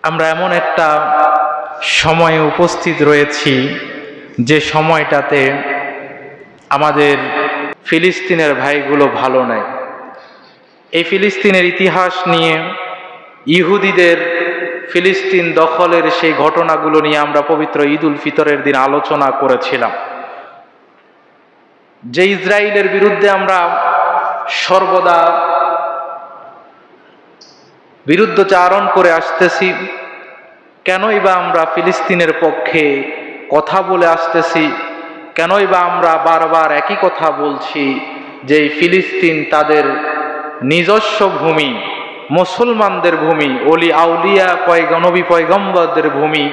আমরা এমন একটা সময়ে উপস্থিত রয়েছি যে সময়টাতে আমাদের ফিলিস্তিনের ভাইগুলো ভালো নাই। এই ফিলিস্তিনের ইতিহাস নিয়ে, ইহুদিদের ফিলিস্তিন দখলের সেই ঘটনাগুলো নিয়ে আমরা পবিত্র ঈদ উল ফিতরের দিন আলোচনা করেছিলাম। যে ইসরায়েলের বিরুদ্ধে আমরা সর্বদা বিরুদ্ধচারণ করে আসতেছি, কেনই বা আমরা ফিলিস্তিনের পক্ষে কথা বলে আসতেছি, কেনই বা আমরা বারবার একই কথা বলছি যে ফিলিস্তিন তাদের নিজস্ব ভূমি, মুসলমানদের ভূমি, অলি আউলিয়া নবী পয়গম্বরদের ভূমি।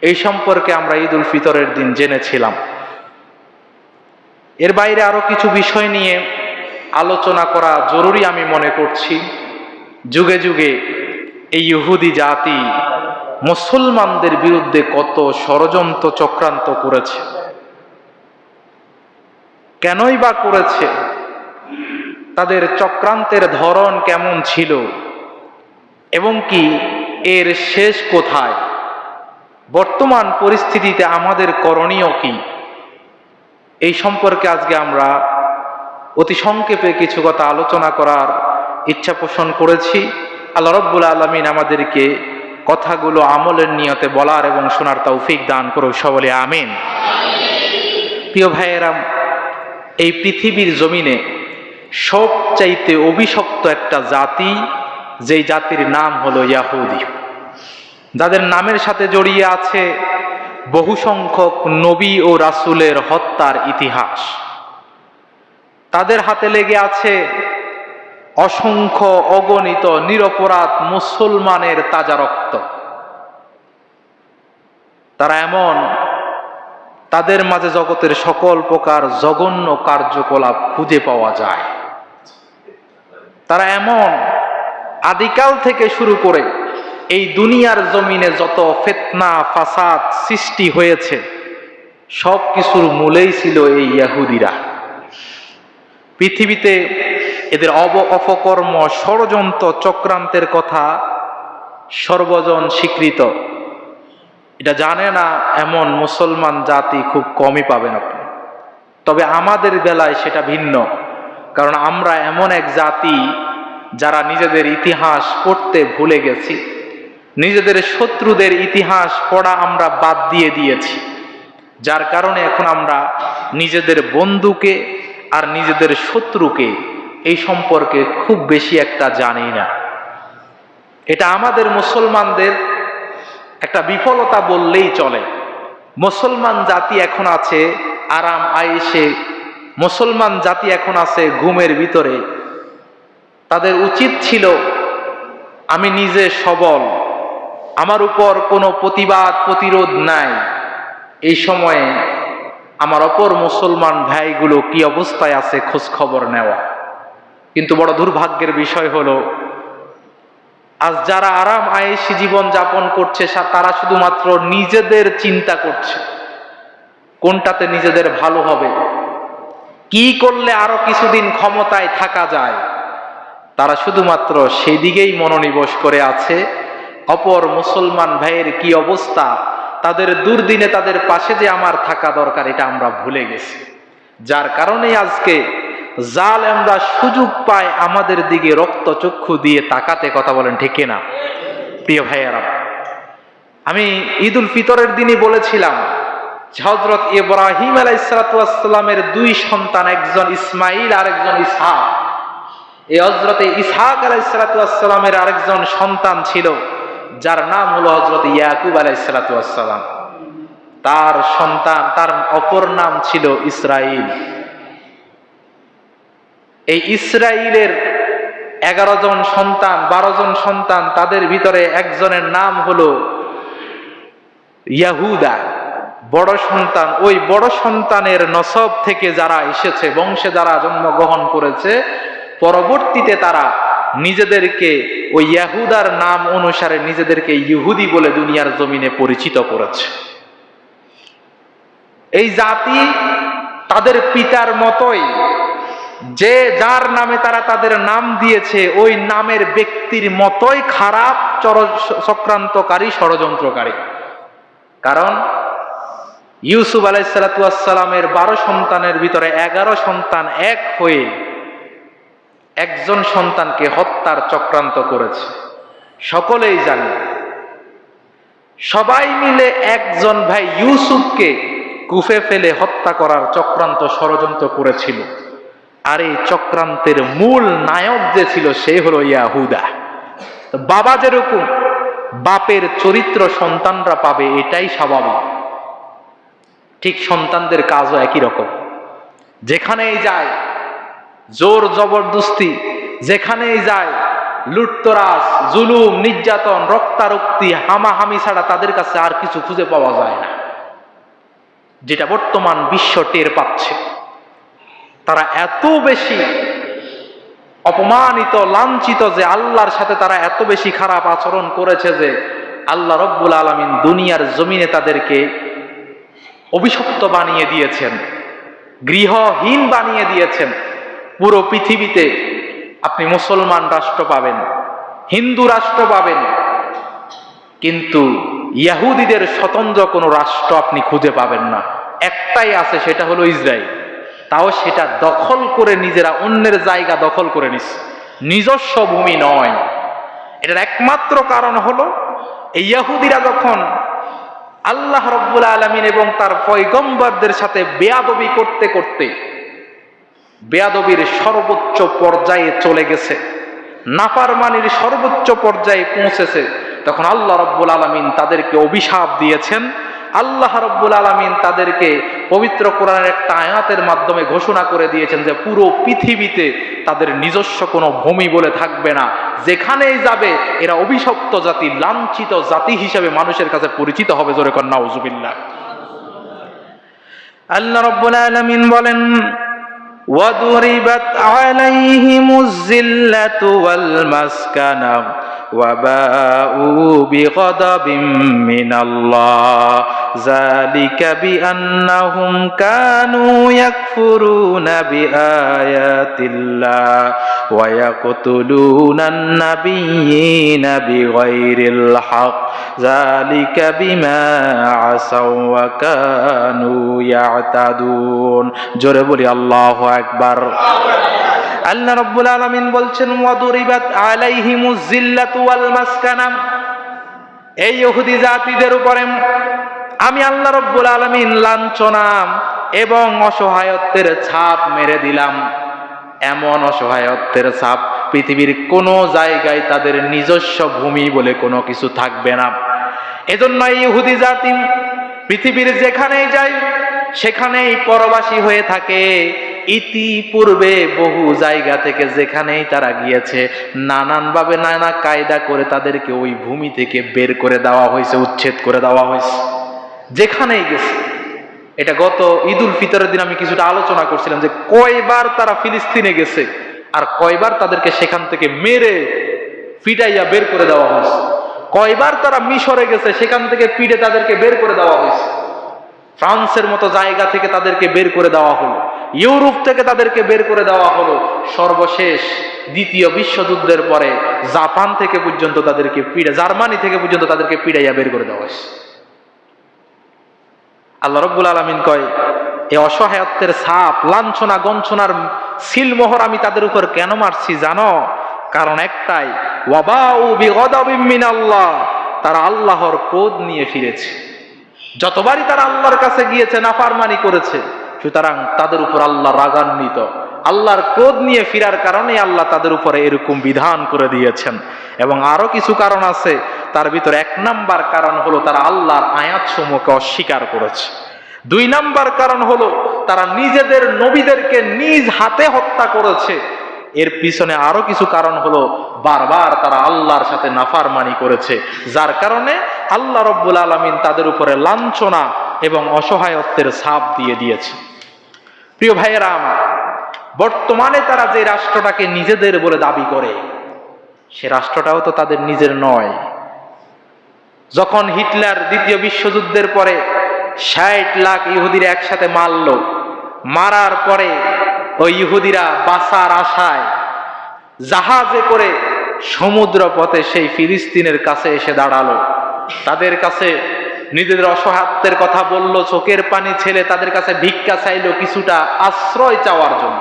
এই সম্পর্কে আমরা ঈদ উল ফিতরের দিন জেনেছিলাম। এর বাইরে আরো কিছু বিষয় নিয়ে আলোচনা করা জরুরি আমি মনে করছি। যুগে যুগে এই ইহুদি জাতি মুসলমানদের বিরুদ্ধে কত ষড়যন্ত্র চক্রান্ত করেছে, কেনই বা করেছে, তাদের চক্রান্তের ধরন কেমন ছিল এবং কি এর শেষ কোথায়, বর্তমান পরিস্থিতিতে আমাদের করণীয় কি, এই সম্পর্কে আজকে আমরা অতি সংক্ষেপে কিছু কথা আলোচনা করার ইচ্ছা পোষণ করেছি। আল্লাহ রাব্বুল আলামিন আমাদেরকে কথাগুলো আমলের নিয়তে বলার এবং শোনার তৌফিক দান করুক, সকলে আমিন। প্রিয় ভাইয়েরা, এই পৃথিবীর জমিনে সবচাইতে অভিশপ্ত একটা জাতি, যেই জাতির নাম হলো ইহুদি, যাদের নামের সাথে জড়িয়ে আছে বহু সংখ্যক নবী ও রাসূলের হত্যার ইতিহাস। তাদের হাতে লেগে আছে অসংখ্য অগণিত নিরপরাধ মুসলমানের তাজা রক্ত। তারা এমন, তাদের মাঝে জগতের সকল প্রকার জঘন্য কার্যকলাপ খুঁজে পাওয়া যায়। তারা এমন, আদিকাল থেকে শুরু করে এই দুনিয়ার জমিনে যত ফিতনা ফাসাদ সৃষ্টি হয়েছে সব কিছুর মূলেই ছিল এই ইহুদিরা। পৃথিবীতে এদের অপকর্ম, ষড়যন্ত্র, চক্রান্তের কথা সর্বজন স্বীকৃত। এটা জানে না এমন মুসলমান জাতি খুব কমই পাবেন আপনি। তবে আমাদের বেলায় সেটা ভিন্ন, কারণ আমরা এমন এক জাতি যারা নিজেদের ইতিহাস পড়তে ভুলে গেছি, নিজেদের শত্রুদের ইতিহাস পড়া আমরা বাদ দিয়ে দিয়েছি, যার কারণে এখন আমরা নিজেদের বন্ধুকে আর নিজেদের শত্রুকে এই সম্পর্কে খুব বেশি একটা জানি না। এটা আমাদের মুসলমানদের একটা বিফলতা বললেই চলে। মুসলমান জাতি এখন আছে আরাম আয়েশে, মুসলমান জাতি এখন আছে ঘুমের ভিতরে। তাদের উচিত ছিল, আমি নিজে সবল, আমার উপর কোনো প্রতিবাদ প্রতিরোধ নাই, এই সময়ে আমার অপর মুসলমান ভাইগুলো কি অবস্থায় আছে খোঁজ খবর নেওয়া। কিন্তু বড় দুর্ভাগ্যের বিষয় হলো, আজ যারা আরাম আয়েশি জীবন যাপন করছে তারা শুধুমাত্র নিজেদের চিন্তা করছে, কোনটাতে নিজেদের ভালো হবে, কি করলে আরো কিছুদিন ক্ষমতায় থাকা যায়। তারা শুধুমাত্র সেই দিকেই মনোনিবেশ করে আছে। অপর মুসলমান ভাইয়ের কি অবস্থা, তাদের দুর্দিনে তাদের পাশে যে আমার থাকা দরকার, এটা আমরা ভুলে গেছি। যার কারণে আজকে জালেমরা সুযোগ পায় আমাদের দিকে রক্তচক্ষু দিয়ে তাকাতে। কথা বলেন ঠিক না? প্রিয় ভাইয়েরা, আমি ঈদ উল ফিতরের দিনই বলেছিলাম হযরত ইব্রাহিম আলাইহিস সালামের দুই সন্তান, একজন ইসমাইল আর একজন ইসহাক। এই হযরত ইসহাক আলাইহিস সালামের আরেকজন সন্তান ছিল যার নাম হলো হযরত ইয়াকুব আলাইহিস সালাম। তার সন্তান, তার অপর নাম ছিল ইসরাইল। এই ইসরাইলের 11 জন সন্তান, 12 জন সন্তান, তাদের ভিতরে একজনের নাম হলো ইয়াহুদা, বড় সন্তান। ওই বড় সন্তানের নসব থেকে যারা এসেছে, বংশে যারা জন্মগ্রহণ করেছে, পরবর্তীতে তারা নিজেদেরকে ওই ইয়াহুদার নাম অনুসারে নিজেদেরকে ইহুদি বলে দুনিয়ার জমিনে পরিচিত করেছে। এই জাতি তাদের পিতার মতোই যে যার নামে তারা তাদের নাম দিয়েছে ওই নামের ব্যক্তির মতোই খারাপ চক্রান্তকারী, ষড়যন্ত্রকারী। কারণ ইউসুফ আলাইহিসসালাতু ওয়াসসালামের 12 সন্তানের ভিতরে 11 সন্তান এক হয়ে একজন সন্তানকে হত্যার চক্রান্ত করেছে, সকলেই জানে। সবাই মিলে একজন ভাই ইউসুফকে কুফে ফেলে হত্যা করার চক্রান্ত ষড়যন্ত্র করেছিল। আর এই চক্রান্তের মূল নায়ক যে ছিল সে হলো ইয়াহুদা। বাবা যেরকম বাপের চরিত্র সন্তানরা পাবে, এটাই স্বাভাবিক। ঠিক সন্তানদের কাজও একই রকম। যেখানেই যায় জোর জবরদস্তি, যেখানেই যায় লুটতরাজ, জুলুম, নির্যাতন, রক্তারক্তি, হামাহামি ছাড়া তাদের কাছে আর কিছু খুঁজে পাওয়া যায় না, যেটা বর্তমান বিশ্ব টের পাচ্ছে। তারা এত বেশি অপমানিত, লাঞ্ছিত যে আল্লাহর সাথে তারা এত বেশি খারাপ আচরণ করেছে যে আল্লাহ রব্বুল আলামিন দুনিয়ার জমিনে তাদেরকে অভিশপ্ত বানিয়ে দিয়েছেন, গৃহহীন বানিয়ে দিয়েছেন। পুরো পৃথিবীতে আপনি মুসলমান রাষ্ট্র পাবেন, হিন্দু রাষ্ট্র পাবেন, কিন্তু ইহুদিদের স্বতন্ত্র কোনো রাষ্ট্র আপনি খুঁজে পাবেন না। একটাই আছে, সেটা হলো ইসরায়েল। তাও সেটা দখল করে নিজেরা অন্যের জায়গা দখল করে নিচ্ছে, নিজস্ব ভূমি নয়। এটার একমাত্র কারণ হলো এই ইহুদিরা যখন আল্লাহ রব্বুল আলামিন এবং তার পয়গম্বরদের সাথে বেয়াদবি করতে করতে বেয়াদবির সর্বোচ্চ পর্যায়ে চলে গেছে, নাফরমানির সর্বোচ্চ পর্যায়ে পৌঁছেছে, তখন আল্লাহ রব্বুল আলামিন তাদেরকে অভিশাপ দিয়েছেন। আল্লাহ রব্বুল আলামিন তাদেরকে পবিত্র কোরআনের একটা আয়াতের মাধ্যমে ঘোষণা করে দিয়েছেন যে পুরো পৃথিবীতে তাদের নিজস্ব কোনো ভূমি বলে থাকবে না। যেখানেই যাবে এরা অভিশপ্ত জাতি, লাঞ্ছিত জাতি হিসেবে মানুষের কাছে পরিচিত হবে। জোরে কর নাউজুবিল্লাহ। আল্লাহ রব্বুল আলামিন বলেন, وَضُرِبَتْ عَلَيْهِمُ الذِّلَّةُ وَالْمَسْكَنَةُ وَبَاءُوا بِغَضَبٍ مِّنَ اللَّهِ ذَلِكَ بِأَنَّهُمْ كَانُوا يَكْفُرُونَ بِآيَاتِ اللَّهِ وَيَقْتُلُونَ النَّبِيِّينَ بِغَيْرِ الْحَقِّ ذَلِكَ بِمَا عَصَوْا وَكَانُوا يَعْتَدُونَ। জোরে বলি আল্লাহু আকবার। আল্লাহ রাব্বুল আলামিন বলছেন, ওয়াদুরিবাত আলাইহিমুজ জিল্লাতু ওয়াল মাসকানা, এই ইহুদি জাতিদের উপরে আমি আল্লাহ রাব্বুল আলামিন লাঞ্ছনা এবং অসহায়ত্বের ছাপ মেরে দিলাম। এমন অসহায়ত্বের ছাপ, পৃথিবীর কোনো জায়গায় তাদের নিজস্ব ভূমি বলে কোনো কিছু থাকবে না। এজন্য ইহুদি জাতি পৃথিবীর যেখানেই যায় সেখানেই পরবাসী হয়ে থাকে। ইতিপূর্বে বহু জায়গা থেকে যেখানেই তারা গিয়েছে নানানভাবে নানা কায়দা করে তাদেরকে ওই ভূমি থেকে বের করে দেওয়া হয়েছে, উচ্ছেদ করে দেওয়া হয়েছে যেখানেই গেছে। এটা গত ঈদ উল ফিতরের দিন আমি কিছুটা আলোচনা করছিলাম যে কয়বার তারা ফিলিস্তিনে গেছে আর কয়বার তাদেরকে সেখান থেকে মেরে পিটাইয়া বের করে দেওয়া হয়েছে। কয়বার তারা মিশরে গেছে, সেখান থেকে পিটে তাদেরকে বের করে দেওয়া হয়েছে। ফ্রান্সের মতো জায়গা থেকে তাদেরকে বের করে দেওয়া হলো, ইউরোপ থেকে তাদেরকে বের করে দেওয়া হলো, সর্বশেষ দ্বিতীয় বিশ্বযুদ্ধের পরে জাপান থেকে পর্যন্ত তাদেরকে জার্মানি থেকে পর্যন্ত তাদেরকে পিড়াইয়া বের করে দেওয়া হয়েছে। আল্লাহ রাব্বুল আলামিন কয়, এই অসহায়ত্বের ছাপ, লাঞ্ছনা গঞ্ছনার সিলমোহর আমি তাদের উপর কেন মারছি জানো? কারণ একটাই, ওয়াবাউ বিগদাবিম মিনাল্লাহ, তারা আল্লাহর ক্রোধ নিয়ে ফিরেছে। যতবারই তারা আল্লাহর কাছে গিয়েছে নাফরমানি করেছে, সুতরাং তাদের উপর আল্লাহ রাগান্বিত। আল্লাহর ক্রোধ নিয়ে ফিরার কারণে আল্লাহ তাদের উপরে এরকম বিধান করে দিয়েছেন। এবং আরো কিছু কারণ আছে, তার ভিতরে 1 নাম্বার কারণ হলো তারা আল্লাহর আয়াত সমূহকে অস্বীকার করেছে। 2 নাম্বার কারণ হলো তারা নিজেদের নবীদেরকে নিজ হাতে হত্যা করেছে। এর পিছনে আরো কিছু কারণ হলো বারবার তারা আল্লাহর সাথে নাফরমানি করেছে, যার কারণে আল্লাহ রব্বুল আলামিন তাদের উপরে লাঞ্ছনা এবং অসহায়ত্বের ছাপ দিয়ে দিয়েছে। প্রিয় ভাইয়েরা আমার, বর্তমানে তারা যে রাষ্ট্রটাকে নিজেদের বলে দাবি করে সে রাষ্ট্রটাও তো তাদের নিজের নয়। যখন হিটলার দ্বিতীয় বিশ্বযুদ্ধের পরে 60 লাখ ইহুদির একসাথে মারল, মারার পরে ওই ইহুদিরা বাঁচার আশায় জাহাজে করে সমুদ্র পথে সেই ফিলিস্তিনের কাছে এসে দাঁড়ালো। তাদের কাছে নিজেদের অসহায়ত্বের কথা বলল, চোখের পানি ছেলে তাদের কাছে ভিক্ষা চাইলো, কিছুটা আশ্রয় চাওয়ার জন্য,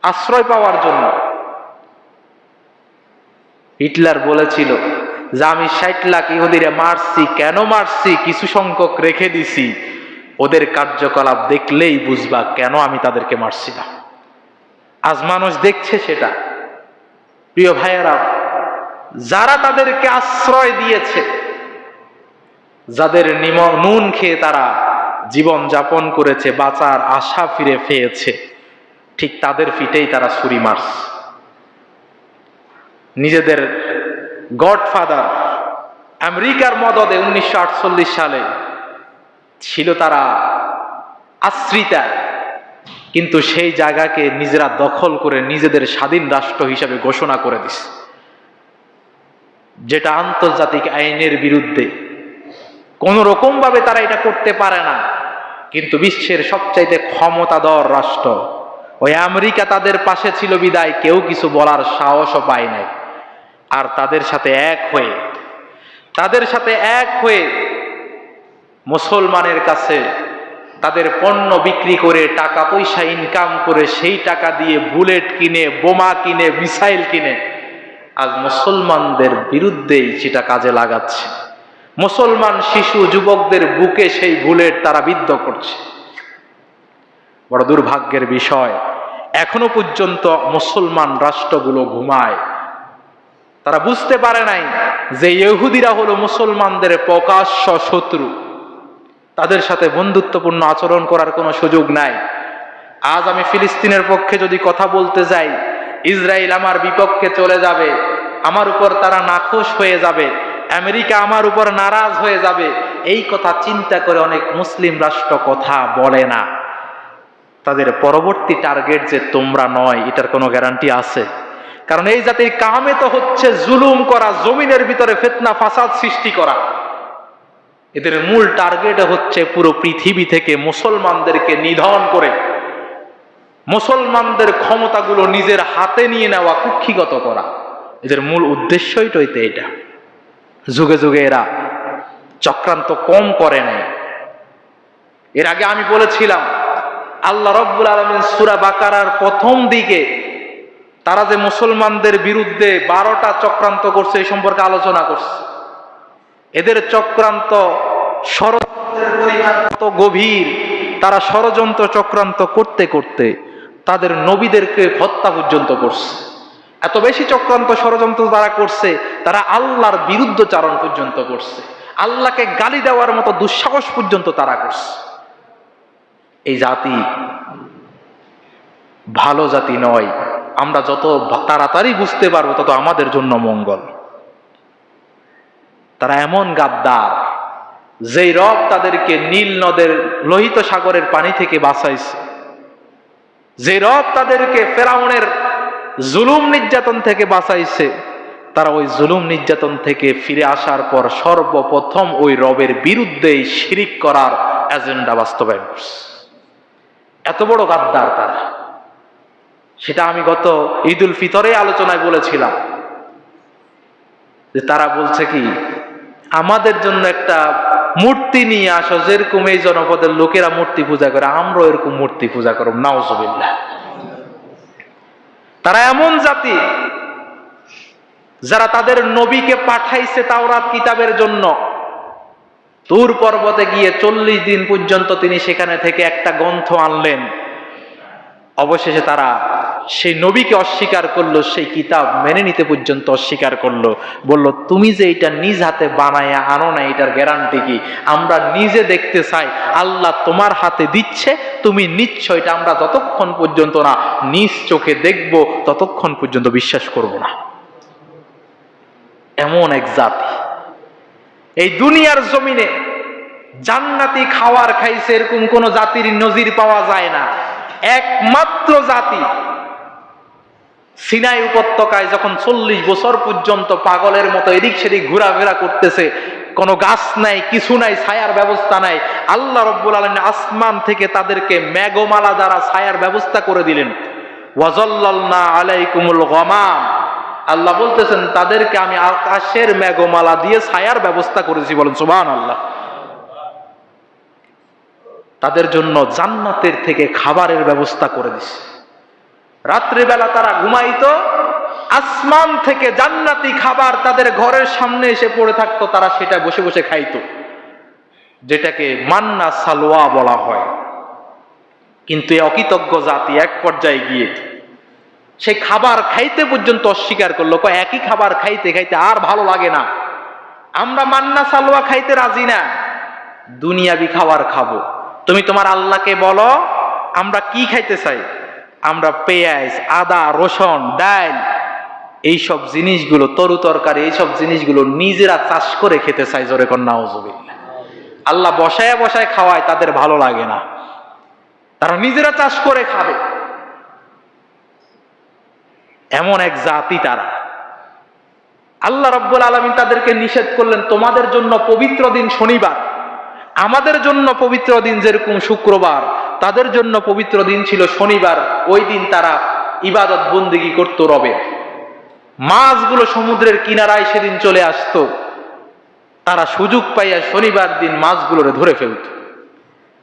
আশ্রয় পাওয়ার জন্য। হিটলার বলেছিল যে আমি 60 লাখ ইহুদিরে মারছি, কেন মারছি? কিছু সংখ্যক রেখে দিছি, ওদের কার্যকলাপ দেখলেই বুঝবা কেন আমি তাদেরকে মারছি না। আজ মানুষ দেখছে সেটা। প্রিয় ভাইয়েরা, যারা তাদেরকে আশ্রয় দিয়েছে, যাদের নুন খেয়ে তারা জীবন যাপন করেছে, বাঁচার আশা ফিরে পেয়েছে, ঠিক তাদের পিঠেই তারা ছুরি মারছে। নিজেদের গডফাদার আমেরিকার মদদে 1948 সালে ছিল তারা আশ্রিতা, কিন্তু সেই জায়গাকে নিজেরা দখল করে নিজেদের স্বাধীন রাষ্ট্র হিসাবে ঘোষণা করে দিছে, যেটা আন্তর্জাতিক আইনের বিরুদ্ধে। কোন রকম ভাবে তারা এটা করতে পারে না, কিন্তু বিশ্বের সবচাইতে ক্ষমতাধর রাষ্ট্র ওই আমেরিকা তাদের পাশে ছিল বিদায় কেউ কিছু বলার সাহসও পায় নাই। আর তাদের সাথে এক হয়ে মুসলমানের কাছে তাদের পণ্য বিক্রি করে টাকা পয়সা ইনকাম করে সেই টাকা দিয়ে বুলেট কিনে, বোমা কিনে, মিসাইল কিনে আজ মুসলমানদের বিরুদ্ধেই সেটা কাজে লাগাচ্ছে। মুসলমান শিশু যুবকদের বুকে সেই বুলেট তারা বিদ্ধ করছে। বড় দুর্ভাগ্যের বিষয়, এখনো পর্যন্ত মুসলমান রাষ্ট্রগুলো ঘুমায়। তারা বুঝতে পারে নাই যে ইহুদিরা হলো মুসলমানদের প্রকাশ্য শত্রু, তাদের সাথে বন্ধুত্বপূর্ণ আচরণ করার কোনো সুযোগ নাই। আজ আমি ফিলিস্তিনের পক্ষে যদি কথা বলতে যাই, ইসরায়েল আমার বিপক্ষে চলে যাবে, আমার উপর তারা নাখোশ হয়ে যাবে, আমেরিকা আমার উপর নারাজ হয়ে যাবে, এই কথা চিন্তা করে অনেক মুসলিম রাষ্ট্র কথা বলে না। তাদের পরবর্তী টার্গেট যে তোমরা নয়, এটার কোনো গ্যারান্টি আছে? কারণ এই জাতির কামে তো হচ্ছে জুলুম করা, জমিনের ভিতরে ফিতনা ফাসাদ সৃষ্টি করা। এদের মূল টার্গেট হচ্ছে পুরো পৃথিবী থেকে মুসলমানদেরকে নিধন করে মুসলমানদের ক্ষমতাগুলো নিজের হাতে নিয়ে নেওয়া, কুক্ষিগত করা। এদের মূল উদ্দেশ্যই তো এটা। যুগে যুগে এরা চক্রান্ত কম করে নাই। এর আগে আমি বলেছিলাম আল্লাহ রাব্বুল আলামিন সূরা বাকারার প্রথম দিকে তারা যে মুসলমানদের বিরুদ্ধে 12টা চক্রান্ত করছে এই সম্পর্কে আলোচনা করছে। এদের চক্রান্ত ষড়যন্ত্রের পরিমাণ কত গভীর, তারা ষড়যন্ত্র চক্রান্ত করতে করতে তাদের নবীদেরকে হত্যা পর্যন্ত করছে। এত বেশি চক্রান্ত ষড়যন্ত্র তারা করছে, তারা আল্লাহর বিরুদ্ধচারণ পর্যন্ত করছে, আল্লাহকে গালি দেওয়ার মতো দুঃসাহস পর্যন্ত তারা করছে। এই জাতি ভালো জাতি নয়। আমরা যত তাড়াতাড়ি বুঝতে পারবো তত আমাদের জন্য মঙ্গল। তারা এমন গাদ্দার, যেই রব তাদেরকে নীল নদের লোহিত সাগরের পানি থেকে বাঁচাইছে, যে রব তাদেরকে ফেরাউনের জুলুম নির্যাতন থেকে বাঁচাইছে, তারা ওই জুলুম নির্যাতন থেকে ফিরে আসার পর সর্বপ্রথম ওই রবের বিরুদ্ধেই শিরিক করার এজেন্ডা বাস্তবায়ন করছে। এত বড় গাদ্দার তারা। সেটা আমি গত ঈদুল ফিতরে আলোচনায় বলেছিলাম যে তারা বলছে কি, আমাদের জন্য একটা মূর্তি নিয়ে আসো, যেরকম এই জনপদের লোকেরা মূর্তি পূজা করে আমরাও এরকম মূর্তি পূজা করব। নাউজুবিল্লাহ। তারা এমন জাতি যারা তাদের নবীকে পাঠাইছে তাওরাত কিতাবের জন্য, তুর পর্বতে গিয়ে 40 দিন পর্যন্ত তিনি সেখানে থেকে একটা গ্রন্থ আনলেন। অবশেষে তারা সেই নবীকে অস্বীকার করলো, সেই কিতাব মেনে নিতে পর্যন্ত অস্বীকার করলো। বলল, তুমি যে এটা নিজ হাতে বানায়া আনো না, এটার গ্যারান্টি কি? আমরা নিজে দেখতে চাই। আল্লাহ তোমার হাতে দিচ্ছে, তুমি নিচ্ছ, এটা আমরা যতক্ষণ পর্যন্ত না নিজ চোখে দেখব ততক্ষণ পর্যন্ত বিশ্বাস করব না। এমন এক জাতি এই দুনিয়ার জমিনে জান্নাতি খাওয়ার খাইছে এরকম কোন জাতির নজির পাওয়া যায় না। একমাত্র জাতি সিনাই উপত্যকায় যখন 40 বছর পর্যন্ত পাগলের মতো এদিক সেদিক ঘোরাফেরা করতেছে, কোনো গাছ নাই, কিছু নাই, ছায়ার ব্যবস্থা নাই। আল্লাহ রাব্বুল আলামিন আসমান থেকে তাদেরকে মেঘমালা দ্বারা ছায়ার ব্যবস্থা করে দিলেন। ওয়াজাল্লালনা আলাইকুমুল গামাম, আল্লাহ বলতেছেন তাদেরকে আমি আকাশের মেঘমালা দিয়ে ছায়ার ব্যবস্থা করেছি। বলেন সুবহানাল্লাহ। তাদের জন্য জান্নাতের থেকে খাবারের ব্যবস্থা করে দিছে। রাত্রিবেলা তারা ঘুমাইতো, আসমান থেকে জান্নাতি খাবার তাদের ঘরের সামনে এসে পড়ে থাকতো, তারা সেটা বসে বসে খাইতো, যেটাকে মান্না সালোয়া বলা হয়। কিন্তু এই অকৃতজ্ঞ জাতি এক পর্যায়ে গিয়ে সেই খাবার খাইতে পর্যন্ত অস্বীকার করলো। একই খাবার খাইতে খাইতে আর ভালো লাগে না, আমরা মান্না সালোয়া খাইতে রাজি না, দুনিয়াবি খাবার খাবো। তুমি তোমার আল্লাহকে বলো আমরা কি খাইতে চাই, আমরা পেঁয়াজ, আদা, রসুন, ডাল, এইসব জিনিসগুলো, তরু তরকারি, এইসব জিনিসগুলো নিজেরা চাষ করে খেতে চাই। জোরে কর নাউজুবিল্লাহ। আল্লাহ বসায় বসায় খাওয়ায়, তাদের ভালো লাগে না, তারা নিজেরা চাষ করে খাবে। এমন এক জাতি তারা। আল্লাহ রাব্বুল আলামিন তাদেরকে নিষেধ করলেন, তোমাদের জন্য পবিত্র দিন শনিবার, আমাদের জন্য পবিত্র দিন যেরকম শুক্রবার, তাদের জন্য পবিত্র দিন ছিল শনিবার। ওই দিন তারা ইবাদত বন্দেগী করত রবের। মাছগুলো সমুদ্রের কিনারায় সেদিন চলে আসতো, তারা সুযোগ পাইয়া শনিবার দিন মাছগুলোরে ধরে ফেলত।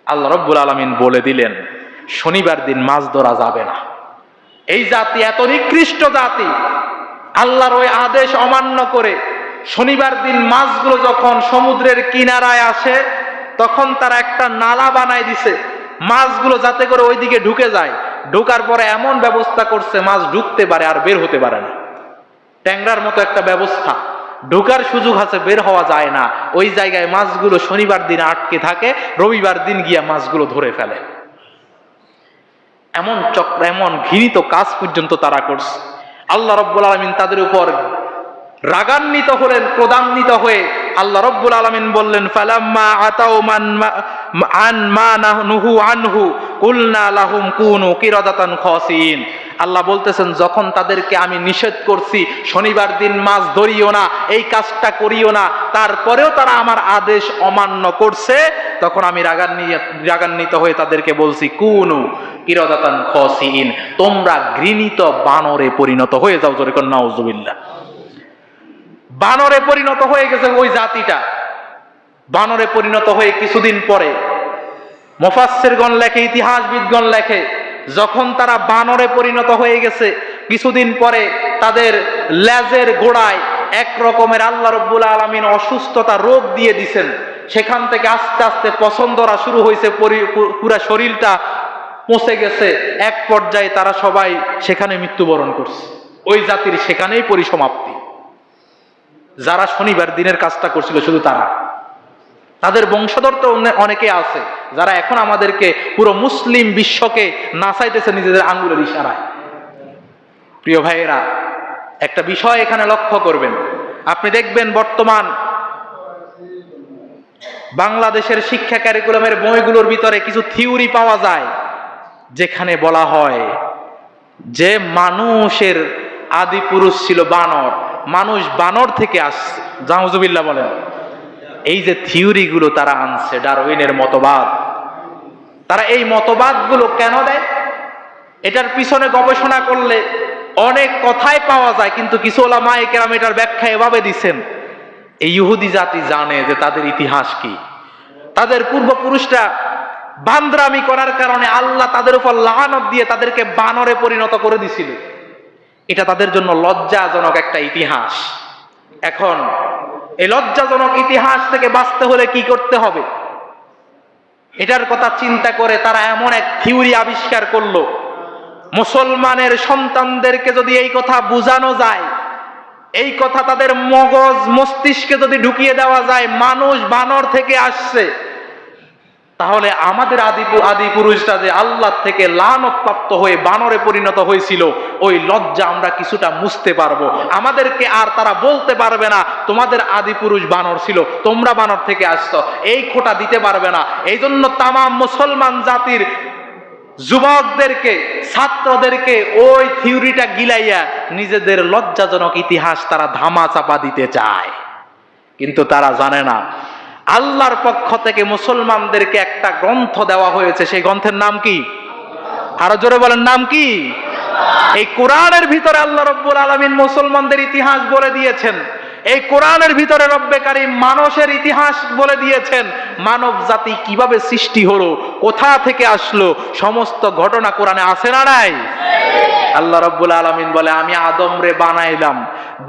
আল্লাহ রাব্বুল আলামিন বলে দিলেন শনিবার দিন মাছ ধরা যাবে না। এই জাতি এত নিকৃষ্ট জাতি, আল্লাহর ওই আদেশ অমান্য করে শনিবার দিন মাছগুলো যখন সমুদ্রের কিনারায় আসে, তখন তারা একটা নালা বানায় দিছে, মাছগুলো যাতে করে ওইদিকে ঢুকে যায়। ঢোকার পরে এমন ব্যবস্থা করছে মাছ ঢুকতে পারে আর বের হতে পারে না। ট্যাংরার মতো একটা ব্যবস্থা, ঢোকার সুযোগ আছে, বের হওয়া যায় না। ওই জায়গায় মাছগুলো শনিবার দিন আটকে থাকে, রবিবার দিন গিয়া মাছগুলো ধরে ফেলে। এমন চক্র, এমন ঘৃণিত কাজ পর্যন্ত তারা করছে। আল্লাহ রাব্বুল আলামিন তাদের উপর রাগান্বিত হলেন, ক্রোধান্বিত হয়ে আল্লাহ রাব্বুল আলামিন বললেন, ফালাম্মা আতাউ আন মা নাহু আনহু কুলনা লাহুম কুনু কিরাদাতান খাসিন। আল্লাহ বলতেছেন যখন তাদেরকে আমি নিষেধ করছি শনিবার দিন মাছ ধরিও না, এই কাজটা করিও না, তারপরেও তারা আমার আদেশ অমান্য করছে, তখন আমি রাগান্বিত হয়ে তাদেরকে বলছি কুনু কিরাদাতান খাসিন, তোমরা ঘৃণিত বানরে পরিণত হয়ে যাও। জোরে কর নাউজুবিল্লাহ। বানরে পরিণত হয়ে গেছে ওই জাতিটা। বানরে পরিণত হয়ে কিছুদিন পরে মুফাসসিরগণ লেখে, ইতিহাসবিদগণ লেখে, যখন তারা বানরে পরিণত হয়ে গেছে, কিছুদিন পরে তাদের লেজের গোড়ায় এক রকমের আল্লাহ রাব্বুল আলামিন অসুস্থতা, রোগ দিয়ে দিছেন। সেখান থেকে আস্তে আস্তে পছন ধরা শুরু হয়েছে, পুরা শরীরটা পচে গেছে। এক পর্যায়ে তারা সবাই সেখানে মৃত্যুবরণ করছে। ওই জাতির সেখানেই পরিসমাপ্তি। যারা শনিবার দিনের কাজটা করছিল শুধু তারা, তাদের বংশধর তো অনেকে আছে যারা এখন আমাদেরকে, পুরো মুসলিম বিশ্বকে নাচাইতেছে নিজেদের আঙ্গুলের ইশারায়। প্রিয় ভাইয়েরা, একটা বিষয় এখানে লক্ষ্য করবেন, আপনি দেখবেন বর্তমান বাংলাদেশের শিক্ষা ক্যারিকুলামের বইগুলোর ভিতরে কিছু থিওরি পাওয়া যায়, যেখানে বলা হয় যে মানুষের আদি পুরুষ ছিল বানর, মানুষ বানর থেকে আসছে। নাউজুবিল্লাহ বলেন। এই যে থিওরি গুলো তারা আনছে, ডারউইনের মতবাদ, তারা এই মতবাদগুলো কেন দেয়? এটার পিছনে গবেষণা করলে অনেক কথাই পাওয়া যায়, কিন্তু কিছু উলামায়ে কেরাম এটার ব্যাখ্যা এভাবে দিচ্ছেন, এই ইহুদি জাতি জানে যে তাদের ইতিহাস কি, তাদের পূর্বপুরুষরা বান্দরামি করার কারণে আল্লাহ তাদের উপর লাআনত দিয়ে তাদেরকে বানরে পরিণত করে দিছিল। এটা তাদের জন্য লজ্জাজনক একটা ইতিহাস। এখন এই লজ্জাজনক ইতিহাস থেকে বাঁচতে হলে কি করতে হবে, এটার কথা চিন্তা করে তারা এমন এক থিওরি আবিষ্কার করলো, মুসলমানের সন্তানদেরকে যদি এই কথা বোঝানো যায়, এই কথা তাদের মগজ মস্তিষ্কে যদি ঢুকিয়ে দেওয়া যায় মানুষ বানর থেকে আসছে, তাহলে আমাদের আদি পুরুষরা যে আল্লাহ থেকে লানত প্রাপ্ত হয়ে বানরে পরিণত হয়েছিল, ওই লজ্জা আমরা কিছুটা মুছতে পারবো। আমাদেরকে আর তারা বলতে পারবে না তোমাদের আদি পুরুষ বানর ছিল, তোমরা বানর থেকে আসছো, এই খোঁটা দিতে পারবে না। এই জন্য তামাম মুসলমান জাতির যুবকদেরকে, ছাত্রদেরকে ওই থিওরিটা গিলাইয়া নিজেদের লজ্জাজনক ইতিহাস তারা ধামা চাপা দিতে চায়। কিন্তু তারা জানে না আল্লাহর পক্ষ থেকে মুসলমানদেরকে একটা গ্রন্থ দেওয়া হয়েছে। সেই গ্রন্থের নাম কি? আরো জোরে বলেন, নাম কি? এই কোরআনের ভিতরে আল্লাহ রাব্বুল আলামিন মুসলমানদের ইতিহাস বলে দিয়েছেন। এই কোরআনের ভিতরে রব্বে কারীম মানুষের ইতিহাস বলে দিয়েছেন। মানব জাতি কিভাবে সৃষ্টি হলো, কোথা থেকে আসলো, সমস্ত ঘটনা কোরআনে আছে না নাই? আল্লাহ রাব্বুল আলামিন বলে, আমি আদম রে বানাইলাম,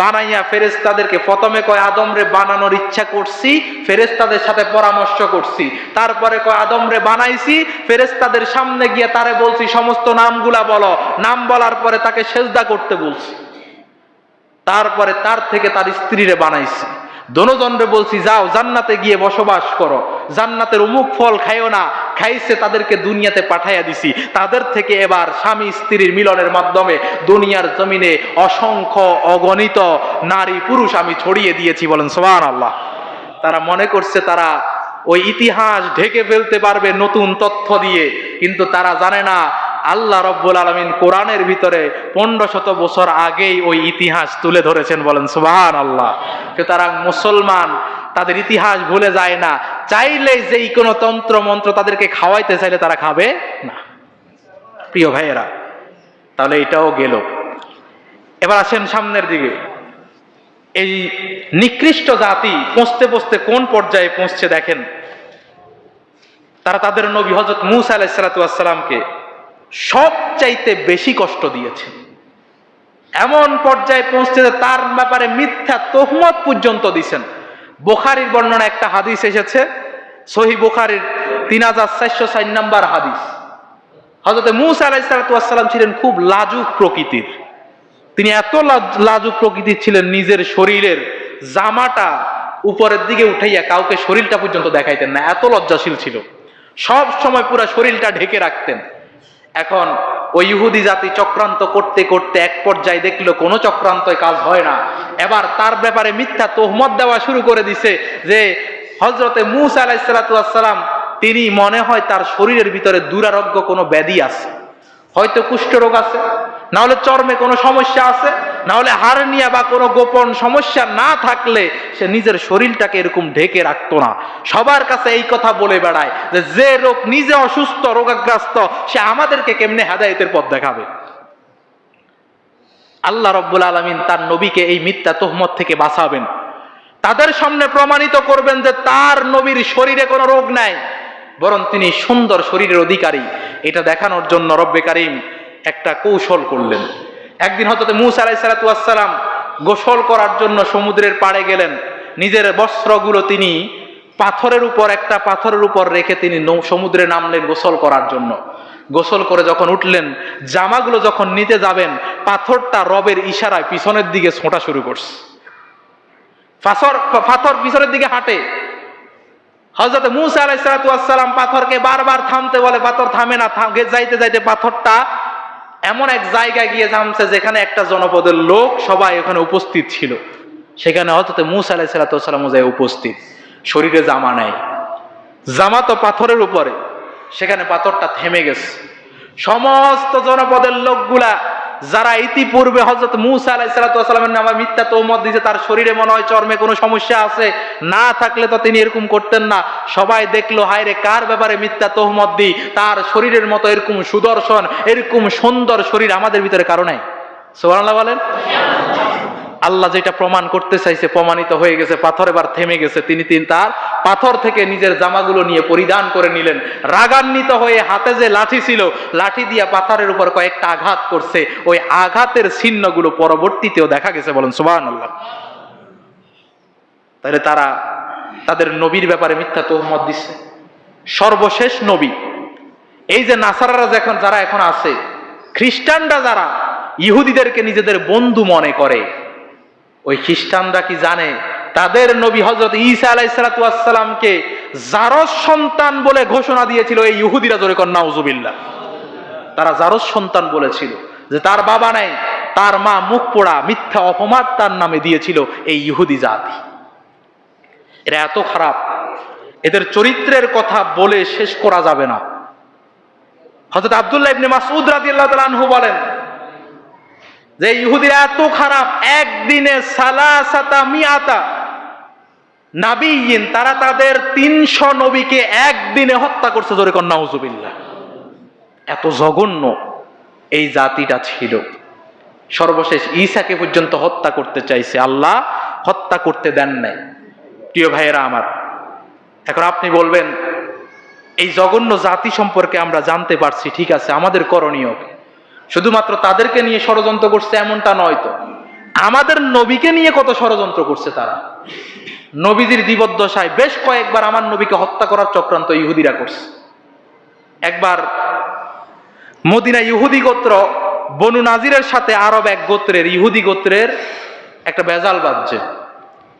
বানাইয়া ফেরেশতাদেরকে প্রথমে কয় আদম রে বানানোর ইচ্ছা করছি, ফেরেশতাদের সাথে পরামর্শ করছি। তারপরে কয় আদম রে বানাইছি, ফেরেশতাদের সামনে গিয়ে তারে বলছি সমস্ত নামগুলা বলো। নাম বলার পরে তাকে সেজদা করতে বলছি। তারপরে তার থেকে তার স্ত্রীরে বানাইছি। দোনোজনরে বলছি যাও জান্নাতে গিয়ে বসবাস করো, জান্নাতের অমুক ফল খাইও না। খাইছে, তাদেরকে দুনিয়াতে পাঠাইয়া দিছি। তাদের থেকে এবার স্বামী স্ত্রীর মিলনের মাধ্যমে দুনিয়ার জমিনে অসংখ্য অগণিত নারী পুরুষ আমি ছড়িয়ে দিয়েছি। বলেন সুবহানাল্লাহ। তারা মনে করছে তারা ওই ইতিহাস ঢেকে ফেলতে পারবে নতুন তথ্য দিয়ে, কিন্তু তারা জানে না আল্লাহ রাব্বুল আলামিন কোরআনের ভিতরে 1500 বছর আগেই ওই ইতিহাস তুলে ধরেছেন। বলেন সুবহানাল্লাহ। তারা মুসলমান, তাদের ইতিহাস ভুলে যায় না। চাইলে যেই কোনো তন্ত্র মন্ত্র তাদেরকে খাওয়াইতে চাইলে তারা খাবে না। প্রিয় ভাইয়েরা, তাহলে এটাও গেল। এবার আসেন সামনের দিকে। এই নিকৃষ্ট জাতি পৌঁছতে পৌঁছতে কোন পর্যায়ে পৌঁছছে দেখেন। তারা তাদের নবী হযরত মূসা আলাইহিস সালাতু ওয়াস সালামকে সবচাইতে বেশি কষ্ট দিয়েছে। এমন পর্যায়ে পৌঁছতে তার ব্যাপারে মিথ্যা তোহমত পর্যন্ত দিয়েছেন। বুখারীর বর্ণনা একটা হাদিস এসেছে, সহিহ বুখারীর 3404 নম্বর হাদিস। হযরত মূসা আলাইহিস সালাতু ওয়াস সালাম ছিলেন খুব লাজুক প্রকৃতির। তিনি এত লাজুক প্রকৃতির ছিলেন, নিজের শরীরের জামাটা উপরের দিকে উঠাইয়া কাউকে শরীরটা পর্যন্ত দেখাইতেন না, এত লজ্জাশীল ছিল। সব সময় পুরো শরীরটা ঢেকে রাখতেন। এখন ওই ইহুদি জাতি চক্রান্ত করতে করতে এক পর্যায়ে দেখলো কোনো চক্রান্তই কাজ হয় না। এবার তার ব্যাপারে মিথ্যা তোহমত দেওয়া শুরু করে দিছে যে হযরতে মূসা আলাইহিস সালাতু ওয়াস সালাম তিনি মনে হয় তার শরীরের ভিতরে দুরারোগ্য কোনো ব্যাধি আছে, হয়তো কুষ্ঠরোগ আছে, না হলে চর্মে কোনো সমস্যা আছে, না হলে হার্নিয়া বা কোনো গোপন সমস্যা না থাকলে সে নিজের শরীরটাকে এরকম ঢেকে রাখতো না। সবার কাছে এই কথা বলে বেড়ায় যে লোক নিজে অসুস্থ রোগাগ্রস্ত সে আমাদেরকে কেমনে হেদায়েতের পথ দেখাবে। আল্লাহ রাব্বুল আলামিন তার নবীকে এই মিথ্যা তোহমত থেকে বাঁচাবেন, তাদের সামনে প্রমাণিত করবেন যে তার নবীর শরীরে কোনো রোগ নাই, বরং তিনি সুন্দর শরীরের অধিকারী। এটা দেখানোর জন্য রব্বে কারীম একটা কৌশল করলেন। একদিন হযরত মূসা আলাইহিস সালাতু ওয়াস সালাম গোসল করার জন্য সমুদ্রের পাড়ে গেলেন। নিজের বস্ত্রগুলো তিনি একটা পাথরের উপর রেখে তিনি সমুদ্রে নামলেন গোসল করার জন্য। গোসল করে যখন উঠলেন, জামাগুলো যখন নিতে যাবেন, পাথরটা রবের ইশারায় পিছনের দিকে ছোটা শুরু করছে। পাথর পিছনের দিকে হাঁটে। হযরত মূসা আলাইহিস সালাতু ওয়াস সালাম পাথরকে বারবার থামতে বলে, পাথর থামে না। যাইতে যাইতে পাথরটা এমন এক জায়গায় গিয়ে থামছে যেখানে একটা জনপদের লোক সবাই ওখানে উপস্থিত ছিল। সেখানে হযরত মূসা আলাইহিস সালাতু ওয়াস সালাম যায় উপস্থিত, শরীরে জামা নাই, জামা তো পাথরের উপরে। সেখানে পাথরটা থেমে গেছে। সমস্ত জনপদের লোকগুলা যারা ইতিপূর্বে হযরত মূসা আলাইহিস সালাতু ওয়াস সালামের নামে মিথ্যা তোহমত দিয়েছে, তার শরীরে মনে হয় চর্মে কোনো সমস্যা আছে, না থাকলে তো তিনি এরকম করতেন না, সবাই দেখলো হায় রে কার ব্যাপারে মিথ্যা তোহমত দিই, তার শরীরের মতো এরকম সুদর্শন এরকম সুন্দর শরীর আমাদের ভিতরে কারো নাই। সুবহানাল্লাহ বলেন। আল্লাহ যেটা প্রমাণ করতে চাইছে প্রমাণিত হয়ে গেছে। পাথর এবার থেমে গেছে। তিনি তার পাথর থেকে নিজের জামাগুলো নিয়ে পরিধান করে নিলেন। রাগান্বিত হয়ে হাতে যে লাঠি ছিল, লাঠি দিয়ে পাথরের উপর কয়েকটা আঘাত করছে। ওই আঘাতের চিহ্নগুলো পরবর্তীতেও দেখা গেছে। বলেন সুবহানাল্লাহ। তাহলে তারা তাদের নবীর ব্যাপারে মিথ্যা তোহমত দিচ্ছে। সর্বশেষ নবী এই যে নাসারারা যারা এখন আছে, খ্রিস্টানরা যারা ইহুদিদেরকে নিজেদের বন্ধু মনে করে, ওই খ্রিস্টানরা কি জানে তাদের নবী হযরত ঈসা আলাইহিস সালাতু ওয়াস সালামকে জারজ সন্তান বলে ঘোষণা দিয়েছিল এই ইহুদিরা। জোরে কর নাউজুবিল্লাহ। তারা জারজ সন্তান বলেছিল, যে তার বাবা নাই, তার মা মুখ পোড়া, মিথ্যা অপবাদ তার নামে দিয়েছিল এই ইহুদি জাতি। এরা এত খারাপ, এদের চরিত্রের কথা বলে শেষ করা যাবে না। হযরত আব্দুল্লাহ ইবনে মাসউদ রাদিয়াল্লাহু তাআলা আনহু বলেন যে ইহুদিরা এত খারাপ, একদিনে সালাসাতা মিআতা নাবিয়্যিন, তারা তাদের 300 নবীকে একদিনে হত্যা করছে। জোরে কর নাউজুবিল্লাহ। এত জঘন্য এই জাতিটা ছিল। সর্বশেষ ঈসাকে পর্যন্ত হত্যা করতে চাইছে, আল্লাহ হত্যা করতে দেন নাই। প্রিয় ভাইয়েরা আমার, এখন আপনি বলবেন এই জঘন্য জাতি সম্পর্কে আমরা জানতে পারছি, ঠিক আছে, আমাদের করণীয় শুধুমাত্র তাদেরকে নিয়ে ষড়যন্ত্র করছে এমনটা নয় তো, আমাদের নবীকে নিয়ে কত ষড়যন্ত্র করছে তারা। নবীজির জীবদ্দশায় বেশ কয়েকবার আমার নবীকে হত্যা করার চক্রান্ত ইহুদিরা করছে। একবার মদিনা ইহুদি গোত্র বনু নাজিরের সাথে আরব এক গোত্রের ইহুদি গোত্রের একটা বেজাল বাজছে।